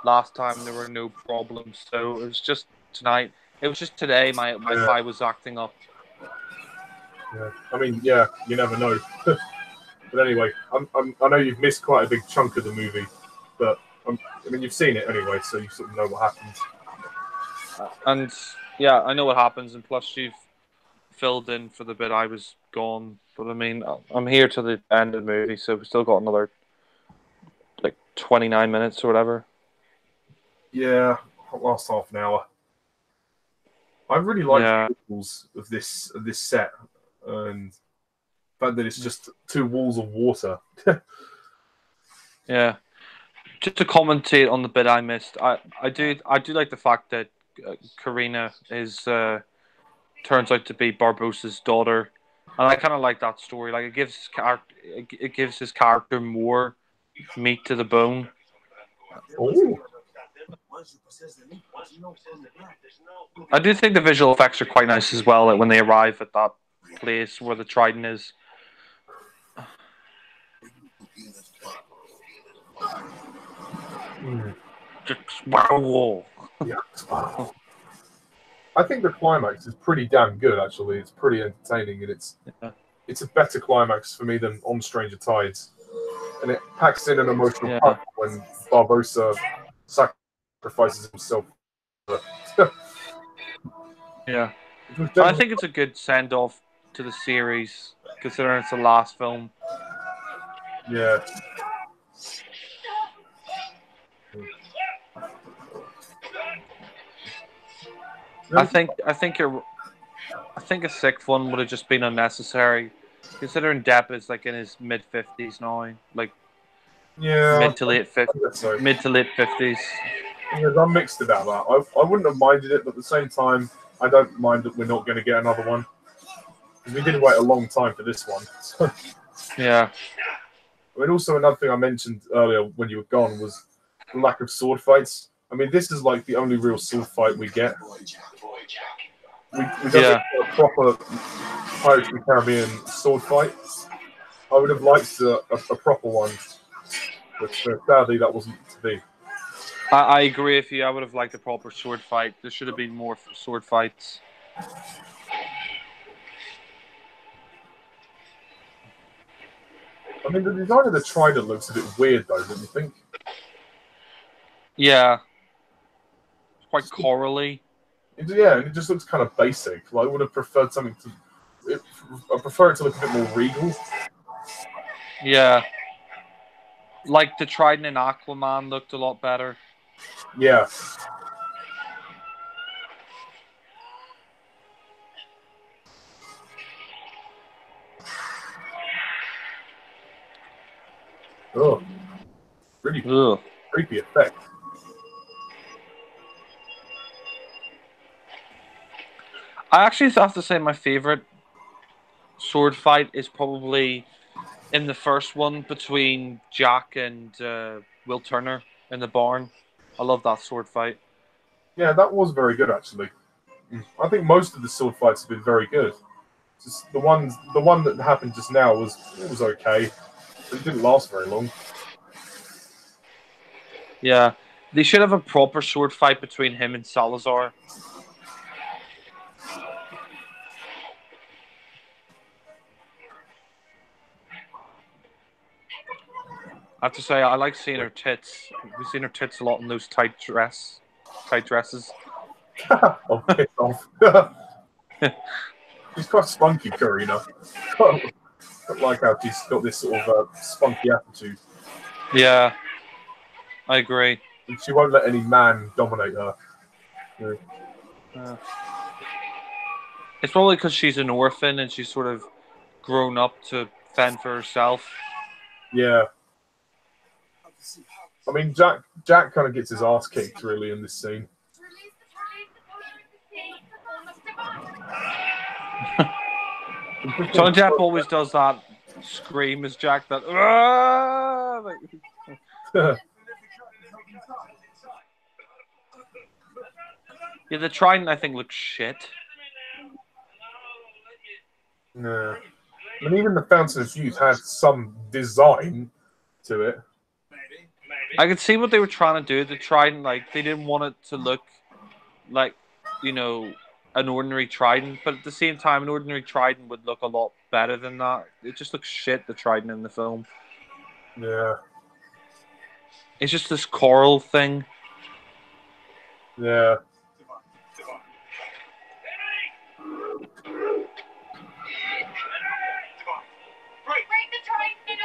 last time, there were no problems. So it was just tonight. It was just today my Wi-Fi was acting up. Yeah. I mean, yeah, you never know. But anyway, I know you've missed quite a big chunk of the movie, but I mean, you've seen it anyway, so you sort of know what happens. And yeah, I know what happens, and plus you've filled in for the bit I was gone. But I mean, I'm here to the end of the movie, so we've still got another like 29 minutes or whatever. Yeah, last half an hour. I really like the walls of this set, and the fact that it's just 2 walls of water. Yeah. Just to commentate on the bit I missed, I do like the fact that Karina is turns out to be Barbossa's daughter, and I kind of like that story. Like it gives his character more meat to the bone. Oh. I do think the visual effects are quite nice as well. Like when they arrive at that place where the trident is. Just wow. Yeah. I think the climax is pretty damn good, actually. It's pretty entertaining, and it's a better climax for me than On Stranger Tides. And it packs in an emotional part when Barbossa sacrifices himself Yeah. I think it's a good send-off to the series, considering it's the last film. Yeah. I think a sixth one would have just been unnecessary, considering Depp is like in his mid-50s now, like Yeah. mid to late So. 50s. Yeah, I'm mixed about that. I wouldn't have minded it, but at the same time, I don't mind that we're not going to get another one. Because we did wait a long time for this one. Yeah. I mean, also another thing I mentioned earlier when you were gone was the lack of sword fights. I mean, this is like the only real sword fight we get. We don't get a proper Pirates of the Caribbean sword fight. I would have liked a proper one, but sadly that wasn't to be. I agree with you. I would have liked a proper sword fight. There should have been more sword fights. I mean, the design of the trident looks a bit weird, though, don't you think? Yeah. It's quite corally. Yeah, and it just looks kind of basic. Like, I would have preferred something to... I prefer it to look a bit more regal. Yeah. Like the trident in Aquaman looked a lot better. Yeah. Oh, really creepy effect. I actually have to say my favorite sword fight is probably in the first one between Jack and Will Turner in the barn. I love that sword fight. Yeah, that was very good, actually. I think most of the sword fights have been very good. Just the one that happened just now was okay, but it didn't last very long. Yeah, they should have a proper sword fight between him and Salazar. I have to say, I like seeing her tits. We've seen her tits a lot in those tight dresses. Oh, piss off. She's quite spunky, Karina. I like how she's got this sort of spunky attitude. Yeah, I agree. And she won't let any man dominate her. It's probably because she's an orphan and she's sort of grown up to fend for herself. Yeah. I mean, Jack kind of gets his ass kicked, really, in this scene. Johnny Depp always does that scream as Jack, that yeah, the trident I think looks shit. Yeah. I mean, even the Fountain of Youth had some design to it. I could see what they were trying to do. The trident, like, they didn't want it to look like, you know, an ordinary trident, but at the same time, an ordinary trident would look a lot better than that. It just looks shit, the trident in the film. Yeah. It's just this coral thing. Yeah.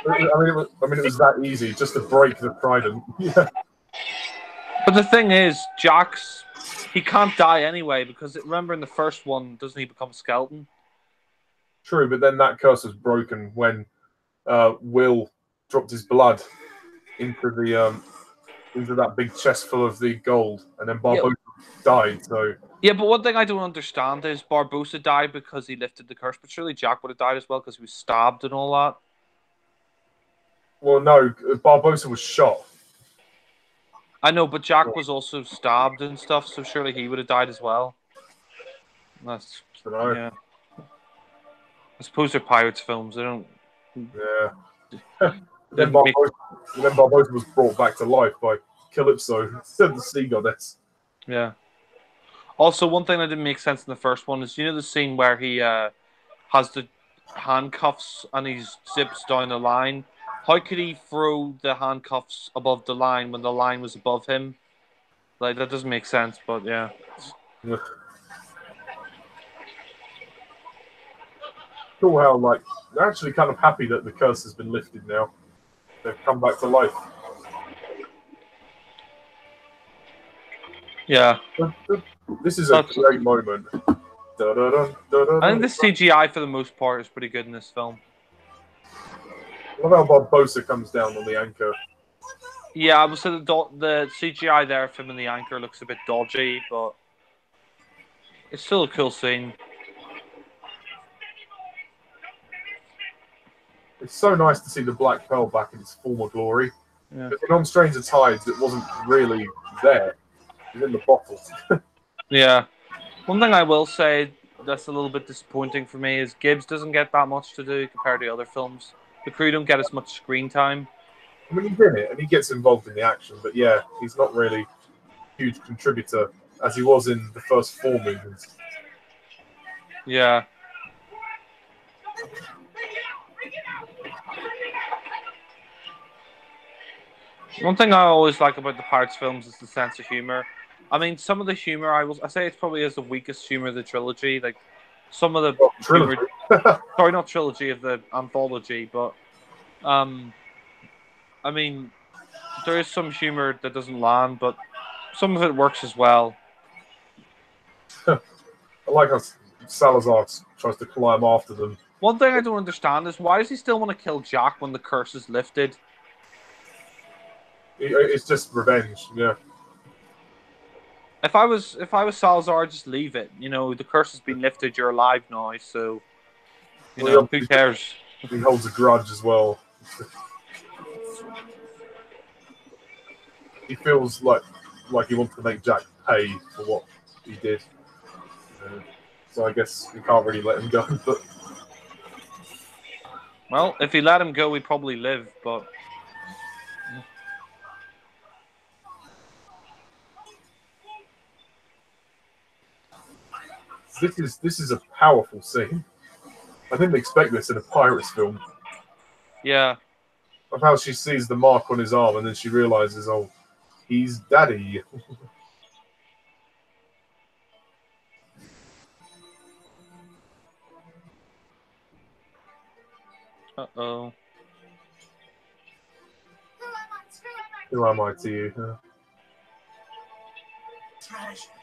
I mean, it was that easy, just to break the trident. Yeah. But the thing is, he can't die anyway, because remember in the first one, doesn't he become a skeleton? True, but then that curse was broken when Will dropped his blood into that big chest full of the gold, and then Barbosa died. So yeah, but one thing I don't understand is Barbosa died because he lifted the curse, but surely Jack would have died as well because he was stabbed and all that. Well, no, Barbosa was shot. I know, but Jack was also stabbed and stuff, so surely he would have died as well. That's yeah. I suppose they're pirates films. They don't. Yeah. Then Barbosa was brought back to life by Calypso, the sea goddess. Yeah. Also, one thing that didn't make sense in the first one is, you know, the scene where he has the handcuffs and he zips down the line. How could he throw the handcuffs above the line when the line was above him? Like that doesn't make sense, but yeah. Cool how like they're actually kind of happy that the curse has been lifted now. They've come back to life. Yeah. This is a great moment. I think the CGI for the most part is pretty good in this film. I love how Barbosa comes down on the anchor. Yeah, I would say the CGI there of him in the anchor looks a bit dodgy, but it's still a cool scene. It's so nice to see the Black Pearl back in its former glory. Yeah. Because on Stranger Tides, it wasn't really there. It was in the bottle. Yeah. One thing I will say that's a little bit disappointing for me is Gibbs doesn't get that much to do compared to other films. The crew don't get as much screen time. I mean, he's in it and he gets involved in the action, but yeah, he's not really a huge contributor as he was in the first 4 movies. Yeah. One thing I always like about the Pirates films is the sense of humor. I mean, some of the humor I say it's probably is the weakest humor of the trilogy. Like some of the trilogy. sorry, not trilogy of the anthology, but I mean, there is some humor that doesn't land, but some of it works as well. I like how Salazar tries to climb after them. One thing I don't understand is why does he still want to kill Jack when the curse is lifted? It's just revenge, yeah. If I was Salazar, I'd just leave it. You know, the curse has been lifted. You're alive now, so you know who cares? He holds a grudge as well. He feels like he wants to make Jack pay for what he did. So I guess we can't really let him go. But well, if he let him go, he'd probably live. But this is a powerful scene. I didn't expect this in a Pirates film. Yeah. Of how she sees the mark on his arm and then she realizes, oh, he's daddy. Uh-oh. Who am I to you?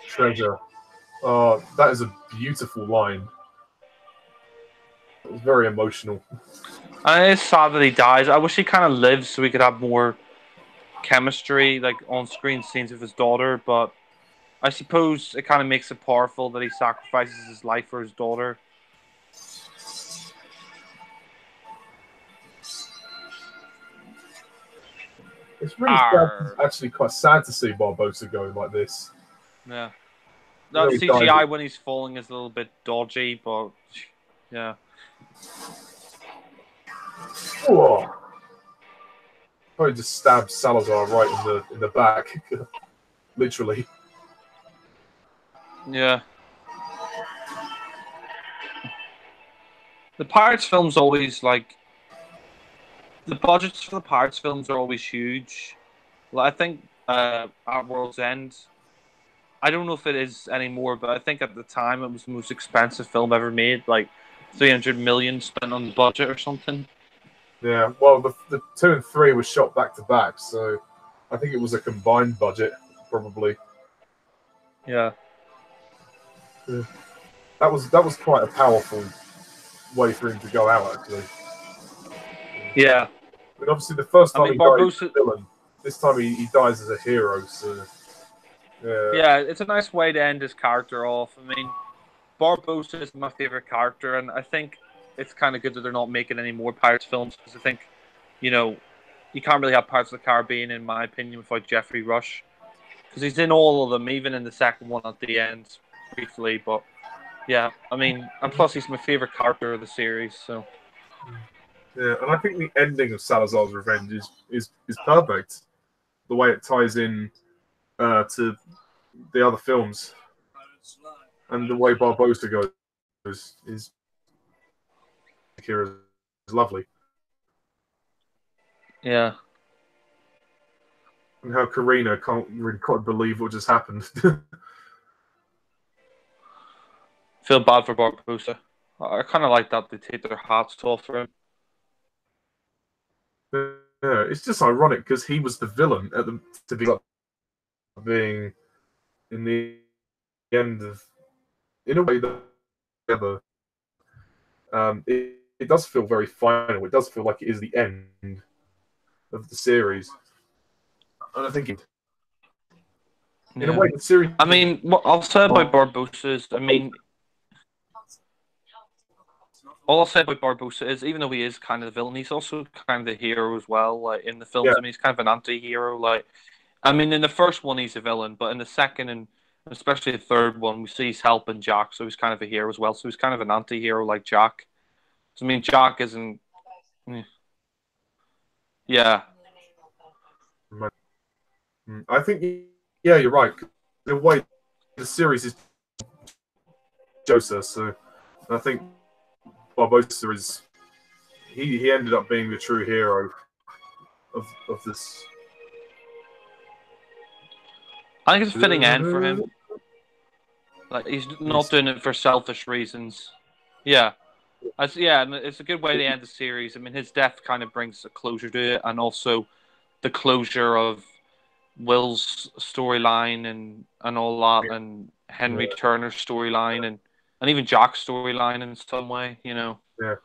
Treasure. Oh, that is a beautiful line. It was very emotional. It's sad that he dies. I wish he kind of lived so we could have more chemistry, like on-screen scenes with his daughter. But I suppose it kind of makes it powerful that he sacrifices his life for his daughter. It's really sad, actually quite sad to see Barbosa go like this. Yeah. That CGI when he's falling is a little bit dodgy, but yeah. Whoa. Probably just stabbed Salazar right in the back. Literally. Yeah. The Pirates films always like the budgets for the Pirates films are always huge. Like, I think at World's End, I don't know if it is anymore, but I think at the time it was the most expensive film ever made, like 300 million spent on the budget or something. Yeah, well, the 2 and 3 were shot back to back, so I think it was a combined budget, probably. Yeah. That was quite a powerful way for him to go out, actually. Yeah. But obviously, the first time he died as a Barbosa... villain, this time he dies as a hero, so... Yeah, it's a nice way to end his character off. I mean, Barbosa is my favorite character, and I think it's kind of good that they're not making any more Pirates films, because I think, you know, you can't really have Pirates of the Caribbean, in my opinion, without Jeffrey Rush. Because he's in all of them, even in the second one at the end, briefly, but... Yeah, I mean, and plus he's my favorite character of the series, so... Yeah, and I think the ending of Salazar's Revenge is perfect. The way it ties in to the other films. And the way Barbosa goes is lovely. Yeah. And how Karina can't really quite believe what just happened. Feel bad for Barbosa. I kind of like that they take their hats off for him. Yeah, it's just ironic because he was the villain at the to be being in the end of, in a way that together. It does feel very final. It does feel like it is the end of the series, and I think in a way the series. I mean, what I'll say about Barbosa is, I mean, all I'll say about Barbosa is, even though he is kind of the villain, he's also kind of the hero as well. Like in the films, Yeah. I mean, he's kind of an anti-hero. Like, I mean, in the first one, he's a villain, but in the second and especially the third one, we see he's helping Jack, so he's kind of a hero as well. So he's kind of an anti-hero like Jack. So, I mean, Jack isn't. Yeah. I think, yeah, you're right. In a way, the series is Josa, so I think Barbosa is he ended up being the true hero of this. I think it's a fitting end for him. Like he's not doing it for selfish reasons. Yeah. And it's a good way to end the series. I mean, his death kind of brings a closure to it, and also the closure of Will's storyline and all that, and Henry Turner's storyline, and even Jack's storyline in some way, you know. Yeah.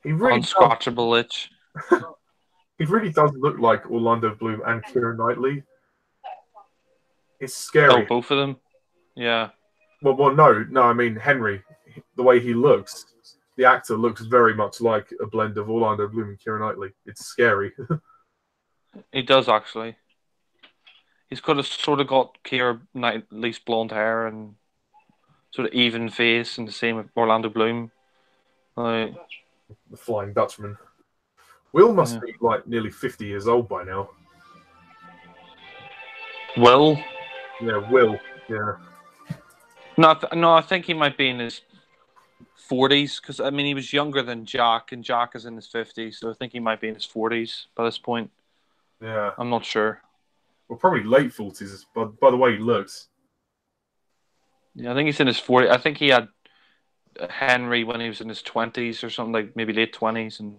He really unscratchable itch. He really does look like Orlando Bloom and Keira Knightley. It's scary. Oh, both of them? Yeah. Well, no. I mean, Henry, the way he looks, the actor looks very much like a blend of Orlando Bloom and Keira Knightley. It's scary. He does, actually. He's sort of got Keira Knightley's blonde hair and sort of even face, and the same with Orlando Bloom. Like, the Flying Dutchman. Will must be like nearly 50 years old by now. Will? Yeah, Will. Yeah. No, I think he might be in his 40s, because I mean he was younger than Jack, and Jack is in his 50s, so I think he might be in his 40s by this point. Yeah. I'm not sure. Well, probably late 40s, but by the way he looks. Yeah, I think he's in his 40s. I think he had Henry when he was in his 20s or something, like maybe late 20s, and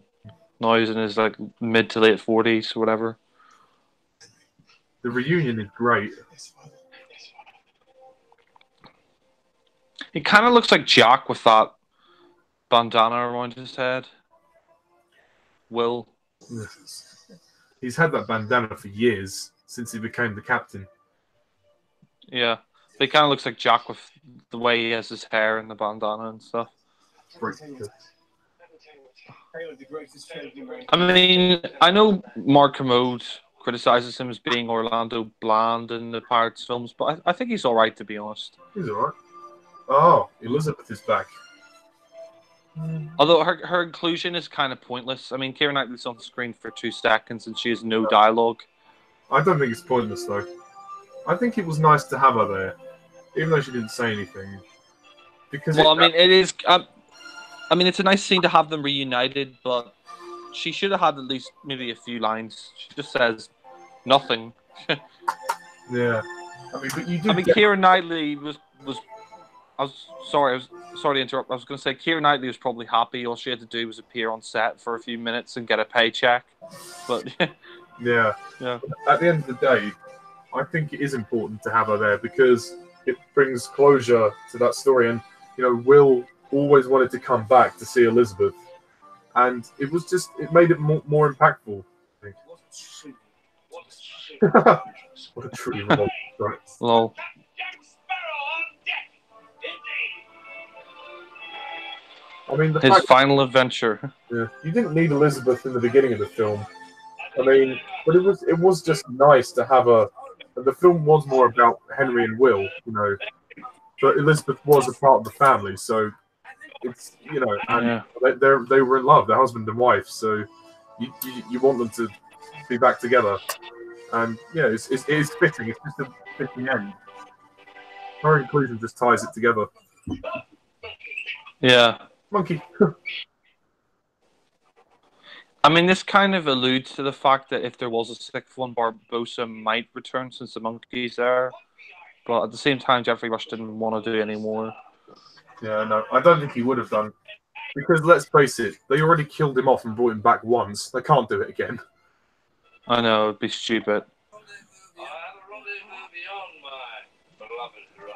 now he's in his like mid to late 40s or whatever. The reunion is great. He kind of looks like Jack with that bandana around his head. Will. He's had that bandana for years, since he became the captain. Yeah. But he kind of looks like Jack with the way he has his hair and the bandana and stuff. I mean, I know Mark Kermode criticizes him as being Orlando Bland in the Pirates films, but I think he's all right, to be honest. He's all right. Oh, Elizabeth is back. Although her inclusion is kind of pointless. I mean, Keira Knightley's on the screen for 2 seconds and she has no dialogue. I don't think it's pointless, though. I think it was nice to have her there, even though she didn't say anything. Because well, I mean, it is. I mean, it's a nice scene to have them reunited, but she should have had at least maybe a few lines. She just says nothing. Yeah, I mean, but you do. I mean, Keira Knightley was. I was sorry to interrupt. I was going to say Keira Knightley was probably happy. All she had to do was appear on set for a few minutes and get a paycheck. But yeah. At the end of the day, I think it is important to have her there because it brings closure to that story. And you know, Will always wanted to come back to see Elizabeth, and it made it more impactful. I think. What a truly revolting story. Lol. I mean, his final adventure. Yeah, you didn't need Elizabeth in the beginning of the film. I mean, but it was just nice to have a. The film was more about Henry and Will, you know, but Elizabeth was a part of the family, so it's and they were in love, they're husband and wife. So you want them to be back together. And yeah, it is fitting. It's just a fitting end. Her inclusion just ties it together. Yeah. Monkey. I mean, this kind of alludes to the fact that if there was a sixth one, Barbossa might return since the monkey's there. But at the same time, Jeffrey Rush didn't want to do any more. Yeah, no, I don't think he would have done. Because let's face it, they already killed him off and brought him back once. They can't do it again. I know, it'd be stupid.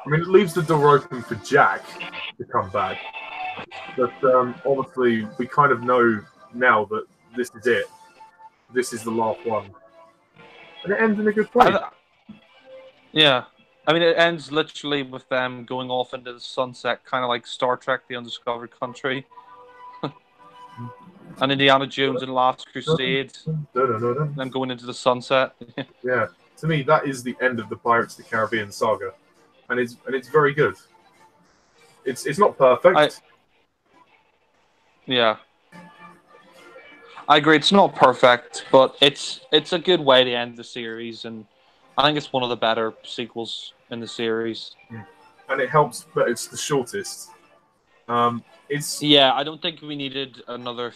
I mean, it leaves the door open for Jack to come back. But obviously, we kind of know now that this is it. This is the last one. And it ends in a good place. Yeah. I mean, it ends literally with them going off into the sunset, kind of like Star Trek, The Undiscovered Country. And Indiana Jones and Last Crusade. Them going into the sunset. Yeah. To me, that is the end of the Pirates of the Caribbean saga. And it's very good. It's not perfect. Yeah. I agree, it's not perfect, but it's a good way to end the series, and I think it's one of the better sequels in the series. And it helps, but it's the shortest. Yeah, I don't think we needed another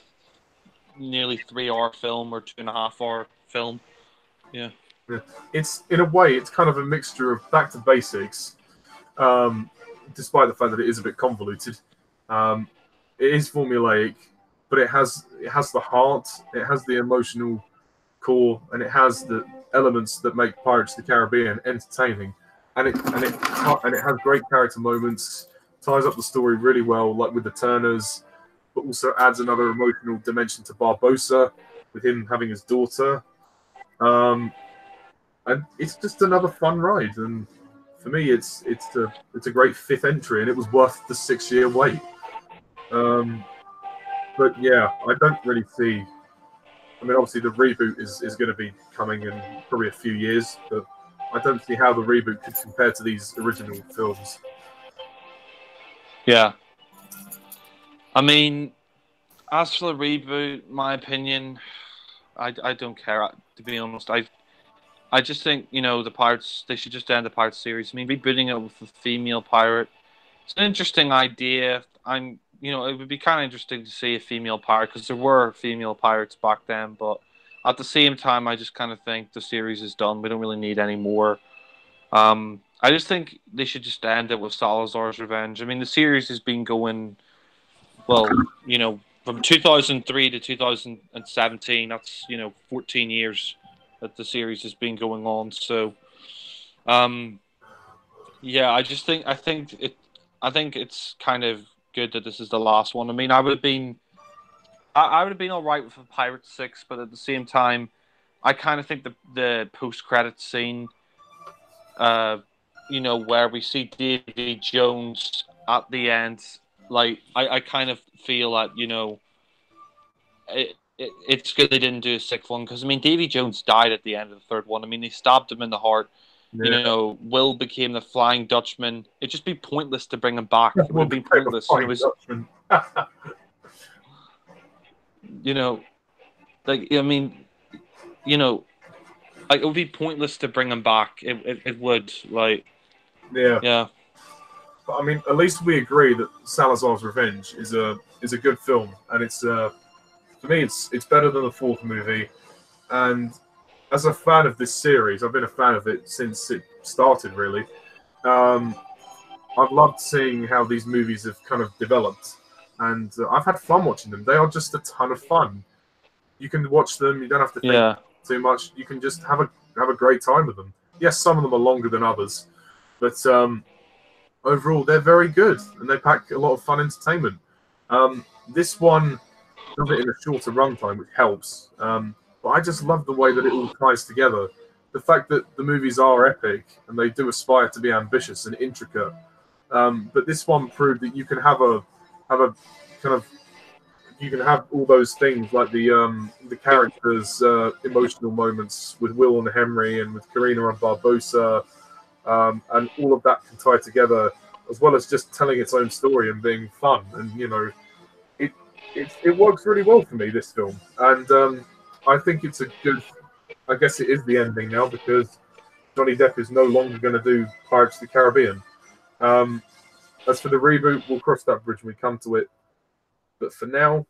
nearly 3-hour film or 2.5-hour film. Yeah. It's, in a way, it's kind of a mixture of back to basics, despite the fact that it is a bit convoluted. It is formulaic, but it has the heart, it has the emotional core, and it has the elements that make Pirates of the Caribbean entertaining. And it has great character moments, ties up the story really well, like with the Turners, but also adds another emotional dimension to Barbossa, with him having his daughter. And it's just another fun ride. And for me, it's a great fifth entry, and it was worth the 6-year wait. But yeah, I don't really see. I mean, obviously the reboot is going to be coming in probably a few years, but I don't see how the reboot could compare to these original films. Yeah. I mean, as for the reboot, my opinion, I don't care, to be honest. I just think, the Pirates, they should just end the Pirates series. I mean, rebooting it with a female pirate, it's an interesting idea. It would be kind of interesting to see a female pirate, because there were female pirates back then, but at the same time, I just kind of think the series is done. We don't really need any more. I just think they should just end it with Salazar's Revenge. I mean, the series has been going, from 2003 to 2017. That's 14 years that the series has been going on. So, yeah, I think it's kind of good that this is the last one. I mean, I would have been all right with a Pirate 6, but at the same time, I kind of think the post-credits scene, where we see Davy Jones at the end, like I kind of feel that it's good they didn't do a sixth one, because I mean Davy Jones died at the end of the third one. I mean, they stabbed him in the heart. Yeah. Will became the Flying Dutchman. It'd just be pointless to bring him back. It would be pointless. It was, it would be pointless to bring him back. It would, yeah. But I mean, at least we agree that Salazar's Revenge is a good film, and it's for me it's better than the fourth movie. And as a fan of this series, I've been a fan of it since it started, really. I've loved seeing how these movies have kind of developed, and I've had fun watching them. They are just a ton of fun. You can watch them. You don't have to think too much. You can just have a great time with them. Yes, some of them are longer than others, but overall, they're very good, and they pack a lot of fun entertainment. This one does it in a shorter runtime, which helps. But I just love the way that it all ties together. The fact that the movies are epic and they do aspire to be ambitious and intricate. But this one proved that you can have a kind of, you can have all those things like the characters' emotional moments with Will and Henry and with Karina and Barbossa, and all of that can tie together, as well as just telling its own story and being fun. And it works really well for me, this film, and I think it's a good I guess it is the ending now because Johnny Depp is no longer going to do Pirates of the Caribbean. As for the reboot, we'll cross that bridge when we come to it. But for now,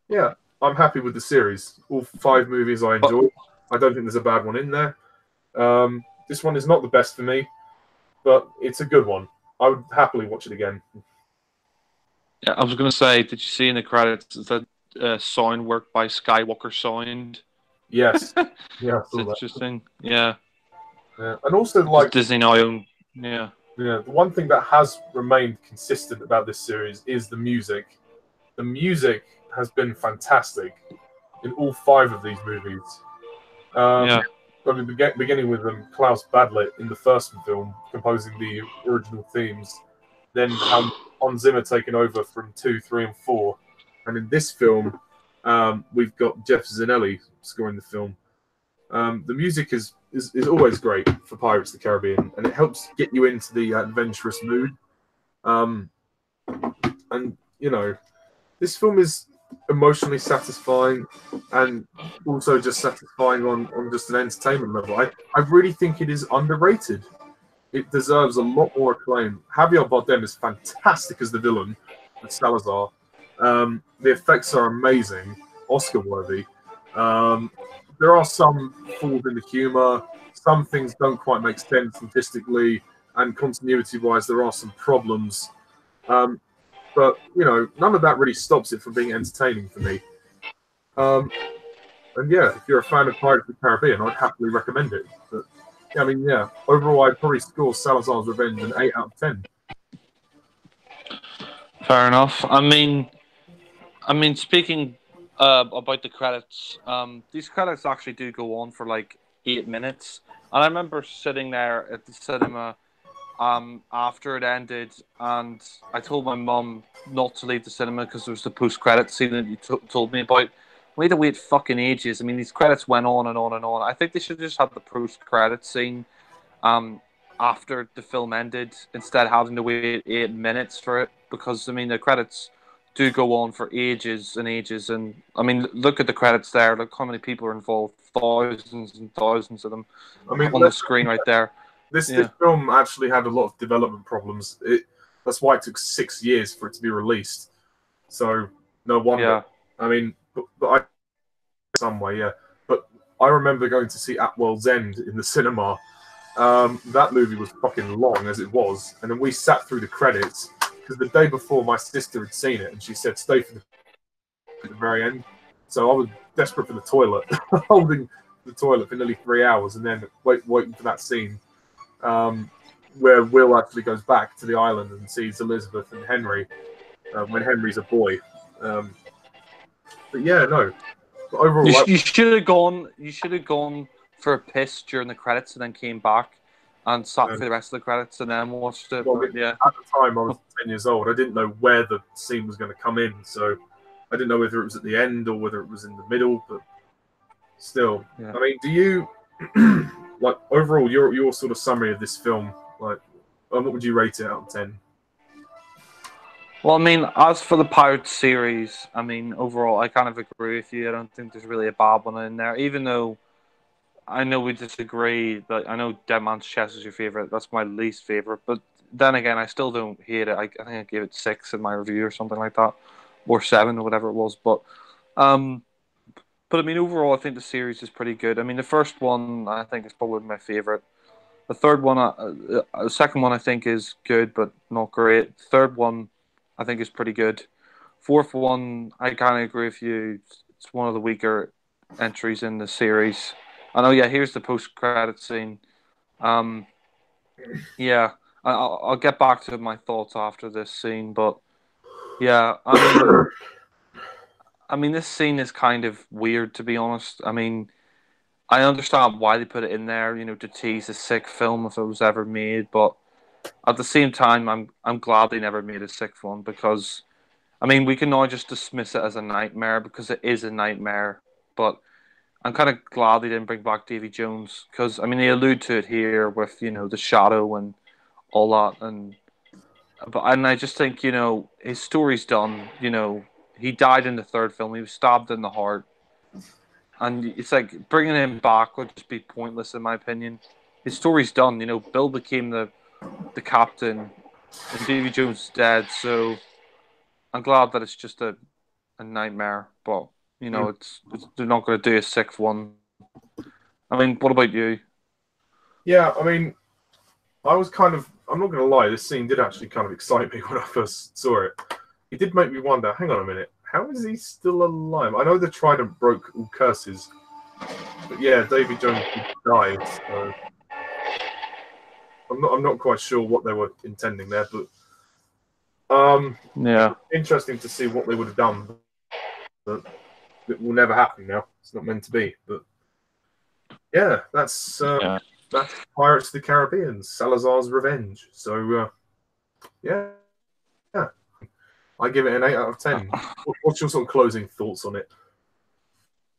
yeah, I'm happy with the series. All 5 movies I enjoy. I don't think there's a bad one in there. This one is not the best for me, but it's a good one. I would happily watch it again. Yeah, I was going to say, did you see in the credits that sound work by Skywalker Sound? Yes. Yeah, I It's saw that. interesting. Yeah. Yeah. And also, Because like, Disney now own. Yeah. the one thing that has remained consistent about this series is the music. The music has been fantastic in all 5 of these movies. Yeah. I mean, beginning with Klaus Badlet in the first film, composing the original themes, then Hans Zimmer taking over from 2, 3, and 4, and in this film, we've got Jeff Zanelli scoring the film. The music is always great for Pirates of the Caribbean, and it helps get you into the adventurous mood. And this film is emotionally satisfying and also just satisfying on just an entertainment level. I really think it is underrated. It deserves a lot more acclaim. Javier Bardem is fantastic as the villain, with Salazar. The effects are amazing, Oscar-worthy. There are some flaws in the humor. Some things don't quite make sense logistically, and continuity-wise, there are some problems. But, none of that really stops it from being entertaining for me. And yeah, if you're a fan of Pirates of the Caribbean, I'd happily recommend it. But, overall, I'd probably score Salazar's Revenge an 8 out of 10. Fair enough. I mean, speaking about the credits, these credits actually do go on for like 8 minutes. And I remember sitting there at the cinema after it ended, and I told my mum not to leave the cinema because there was the post-credit scene that you told me about. We had to wait fucking ages. I mean, these credits went on and on and on. I think they should just have the post-credit scene after the film ended instead of having to wait 8 minutes for it, because, I mean, the credits do go on for ages and ages. And, I mean, look at the credits there. Look how many people are involved. Thousands and thousands of them on the screen right there. This film actually had a lot of development problems. That's why it took 6 years for it to be released. So no wonder. Yeah. I mean, but some way, yeah. But I remember going to see At World's End in the cinema. That movie was fucking long as it was, and then we sat through the credits because the day before my sister had seen it, and she said stay for the very end. So I was desperate for the toilet, holding the toilet for nearly 3 hours, and then waiting for that scene. Where Will actually goes back to the island and sees Elizabeth and Henry when Henry's a boy. But yeah, no. But overall, you should have gone. You should have gone for a piss during the credits and then came back and sat for the rest of the credits and then watched it. Well, but, yeah. At the time, I was 10 years old. I didn't know where the scene was going to come in, so I didn't know whether it was at the end or whether it was in the middle. But still, Yeah. I mean, do you like overall your sort of summary of this film? Like, what would you rate it out of 10? Well, I mean, as for the Pirates series, I mean, overall, I kind of agree with you. I don't think there's really a bad one in there, even though I know we disagree. That I know Dead Man's Chest is your favorite. That's my least favorite. But then again, I still don't hate it. I think I gave it 6 in my review or something like that, or 7 or whatever it was. But I mean, overall, I think the series is pretty good. I mean, the first one I think is probably my favorite. The third one, the second one I think is good but not great. The third one I think is pretty good. Fourth one, I kind of agree with you. It's one of the weaker entries in the series. I know. Yeah, here's the post-credit scene. Yeah, I'll get back to my thoughts after this scene, but yeah, I mean, this scene is kind of weird, to be honest. I mean, I understand why they put it in there, to tease a sick film if it was ever made, but at the same time, I'm glad they never made a sixth one because, I mean, we can now just dismiss it as a nightmare because it is a nightmare, but I'm kind of glad they didn't bring back Davy Jones because, I mean, they allude to it here with, the shadow and all that, and I just think, his story's done, he died in the third film, he was stabbed in the heart, and it's like bringing him back would just be pointless in my opinion. His story's done. You know, Bill became the captain, and Davy Jones is dead. So I'm glad that it's just a nightmare. But you know, it's they're not going to do a sixth one. I mean, what about you? Yeah, I mean, I'm not going to lie, this scene did actually kind of excite me when I first saw it. It did make me wonder, hang on a minute, how is he still alive? I know the trident broke all curses, but yeah, Davy Jones died, so I'm not quite sure what they were intending there, but Yeah, interesting to see what they would have done, but it will never happen now. It's not meant to be, but yeah, that's Pirates of the Caribbean, Salazar's Revenge. So yeah, I give it an 8 out of 10. What's your sort of closing thoughts on it?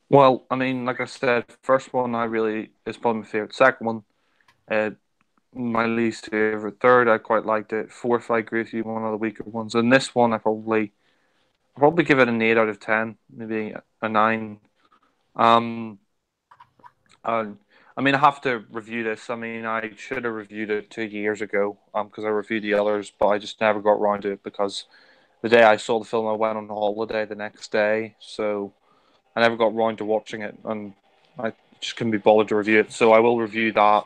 well, I mean, like I said, first one is probably my favorite. Second one, my least favorite. Third, I quite liked it. Fourth, I agree with you, one of the weaker ones. And this one, I'll probably give it an 8 out of 10, maybe a 9. I mean, I have to review this. I mean, I should have reviewed it 2 years ago, because I reviewed the others, but I just never got around to it because the day I saw the film, I went on holiday the next day, so I never got around to watching it, and I just couldn't be bothered to review it. So I will review that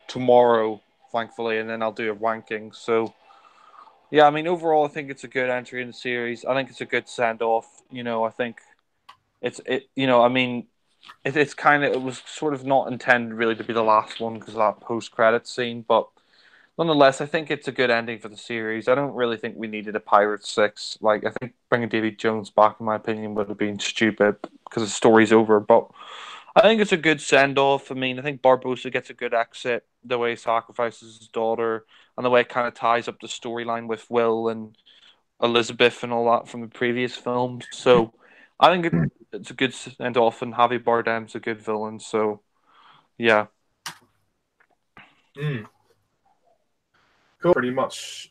tomorrow, thankfully, and then I'll do a ranking. So yeah, I mean, overall, I think it's a good entry in the series. I think it's a good send off. You know, I think You know, I mean, it's kind of, it was sort of not intended really to be the last one because of that post credit scene, but nonetheless, I think it's a good ending for the series. I don't really think we needed a Pirate 6. Like, I think bringing Davy Jones back, in my opinion, would have been stupid because the story's over. But I think it's a good send off. I mean, I think Barbossa gets a good exit, the way he sacrifices his daughter, and the way it kind of ties up the storyline with Will and Elizabeth and all that from the previous films. So I think it's a good send off, and Javi Bardem's a good villain. So yeah. Cool. Pretty much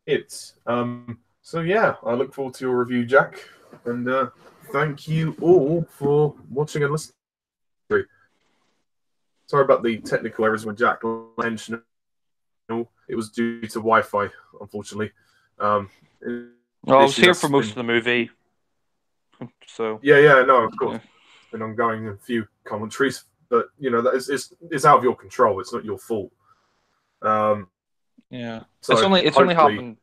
it. So yeah, I look forward to your review, Jack, and thank you all for watching and listening. Sorry about the technical errors when Jack mentioned it was due to Wi-Fi, unfortunately. Well, I was here for most of the movie. So yeah, no, of course, it's been ongoing in a few commentaries, but you know that it's out of your control. It's not your fault. Yeah, so it's only happened.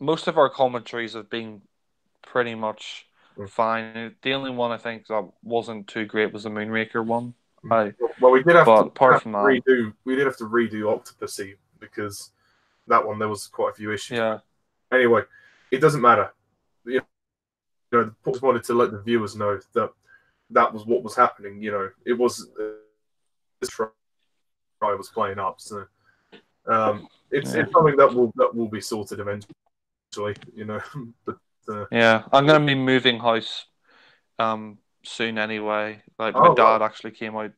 Most of our commentaries have been pretty much fine. The only one I think that wasn't too great was the Moonraker one. Well, we did have to redo Octopussy because that one there was quite a few issues. Yeah. Anyway, it doesn't matter. You know, the point wanted to let the viewers know that that was what was happening. You know, it was this try was playing up. So it's something that will be sorted eventually. You know, but yeah, I'm gonna be moving house soon anyway. Like my dad actually came out.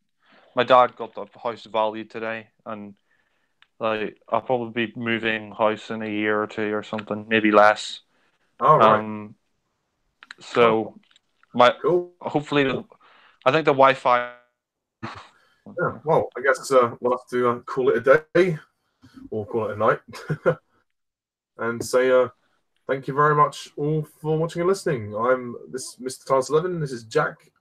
My dad got the house valued today, and like I'll probably be moving house in a year or two or something, maybe less. So hopefully, I think the Wi-Fi. Yeah, well, I guess we'll have to call it a day or call it a night, and say thank you very much all for watching and listening. I'm Mr. Tiles 11. This is Jack,